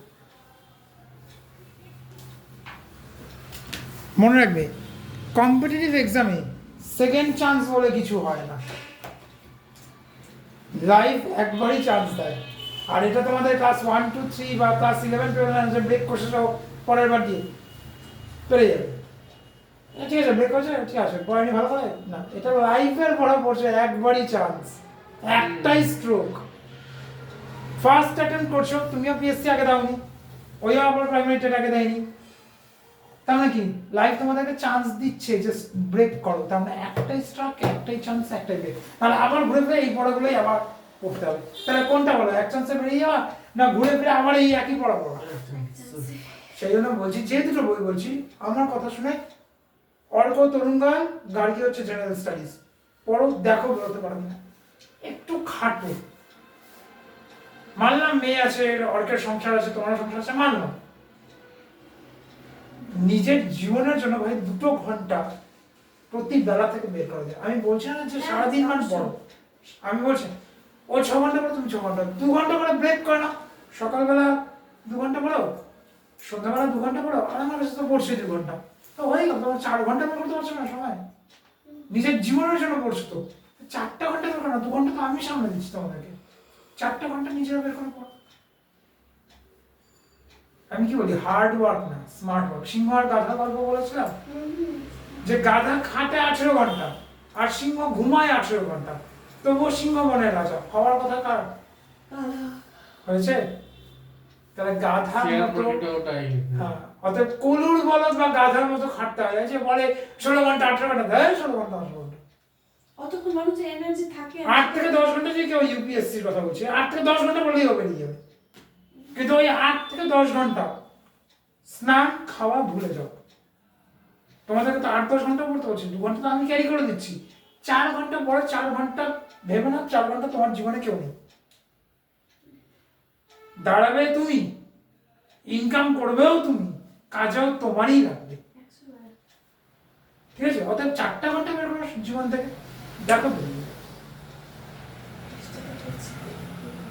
মনে রাখবে, কম্পিটিটিভ এক্সামে সেকেন্ড চান্স বলে কিছু হয় না, লাইফ একবারই চান্স দেয়। আর এটা তোমাদের ক্লাস 1, 2, 3 বা ক্লাস 11, 12 যে ব্রেক কোর্সেসও পরের বার দিয়ে পেরে যাবে। ঠিক আছে, ব্রেক হয়েছে, ঠিক আছে, পড়ানি ভালো করে না, এটা লাইফের পড়া পড়ছে, একবারই চান্স, একটাই স্ট্রোক। ফার্স্ট অ্যাটেম্প করছো, তুমিও পিএসসি আগে দাওনি, ওই আবার প্রাইমারি টেট আগে দেয়নি, তার মানে কি লাইফ তোমাদেরকে চান্স দিচ্ছে যে ব্রেক করো, তার মানে একটাই স্ট্রোক, একটাই চান্স, একটাই ব্রেক। তাহলে আবার ঘুরে ফিরে এই পড়াগুলোই আবার পড়তে হবে। তাহলে কোনটা বলো, এক চান্সে বেরিয়ে যাওয়া, না ঘুরে ফিরে আবার এই একই পড়া পড়া? সেই জন্য বলছি, যে দুটো বই বলছি আমার কথা শুনে, অর্ক তরুণ গায়ল, গার্গী হচ্ছে জেনারেল স্টাডিজ, পড়ো, দেখো বেরোতে পারবে না, একটু খাটো। মানলাম মেয়ে আছে, অর্কের সংসার আছে, তোমার সংসার আছে, মানলাম। নিজের জীবনের জন্য ভাই 2 ঘন্টা প্রতি বেলা থেকে বের করা যায়। আমি বলছি না যে সারাদিন মান পড়ো, আমি বলছি ও 6 ঘন্টা পড়ো, তুমি 6 ঘন্টা, 2 ঘন্টা করে ব্রেক করো না। সকালবেলা 2 ঘন্টা পড়ো, সন্ধ্যাবেলা 2 ঘন্টা পড়ো, আর আমার কাছে তো পড়ছে 2 ঘন্টা, তো হয়ে গেল। তোমার 4 ঘন্টা পড়তে পারছো না সময়, নিজের জীবনের জন্য পড়ছো তো 4টা ঘন্টা বের করো না, 2 ঘন্টা তো আমি সামনে দিচ্ছি তোমাদেরকে, 4টা ঘন্টা নিজেরা বের করে পড়ো। আমি কি বলি, হার্ড ওয়ার্ক না, স্মার্ট ওয়ার্ক। সিংহ আর গাধা গল্প বলেছিলাম, যে গাধা খাটে 18 ঘন্টা আর সিংহ ঘুমায় 18 ঘন্টা, তবুও সিংহ বনের রাজা হওয়ার কথা কার? হয়েছে? তাহলে গাধার মতো, হ্যাঁ, অতএব কলুর বলদ বা গাধার মতো খাটতে হয়। যে বলে 16 ঘন্টা 18 ঘন্টা দেয়, 16 ঘন্টা 18 ঘন্টা, অতক্ষণ মানুষের এনার্জি থাকে 8 থেকে 10 ঘন্টা যদি কেউ ইউপিএসসির কথা বলছে 8 থেকে 10 ঘন্টা বললেই হবে বেরিয়ে যাবে, কিন্তু ওই 8 থেকে 10 ঘন্টা স্নান খাওয়া ভুলে যাও। তোমাদেরকে তো 8-10 ঘন্টা পড়তে বলছি, 2 ঘন্টা তো আমি ক্যারি করে দিচ্ছি, 4 ঘন্টা পরে 4 ঘন্টা ভেবে না, 4 ঘন্টা তোমার জীবনে কেউ নেই, দাঁড়াবে তুমি, ইনকাম করবেও তুমি, কাজেও তোমারই লাগবে, ঠিক আছে? অতএব 4টা ঘন্টা বের করো জীবন থেকে, দেখো তুমি।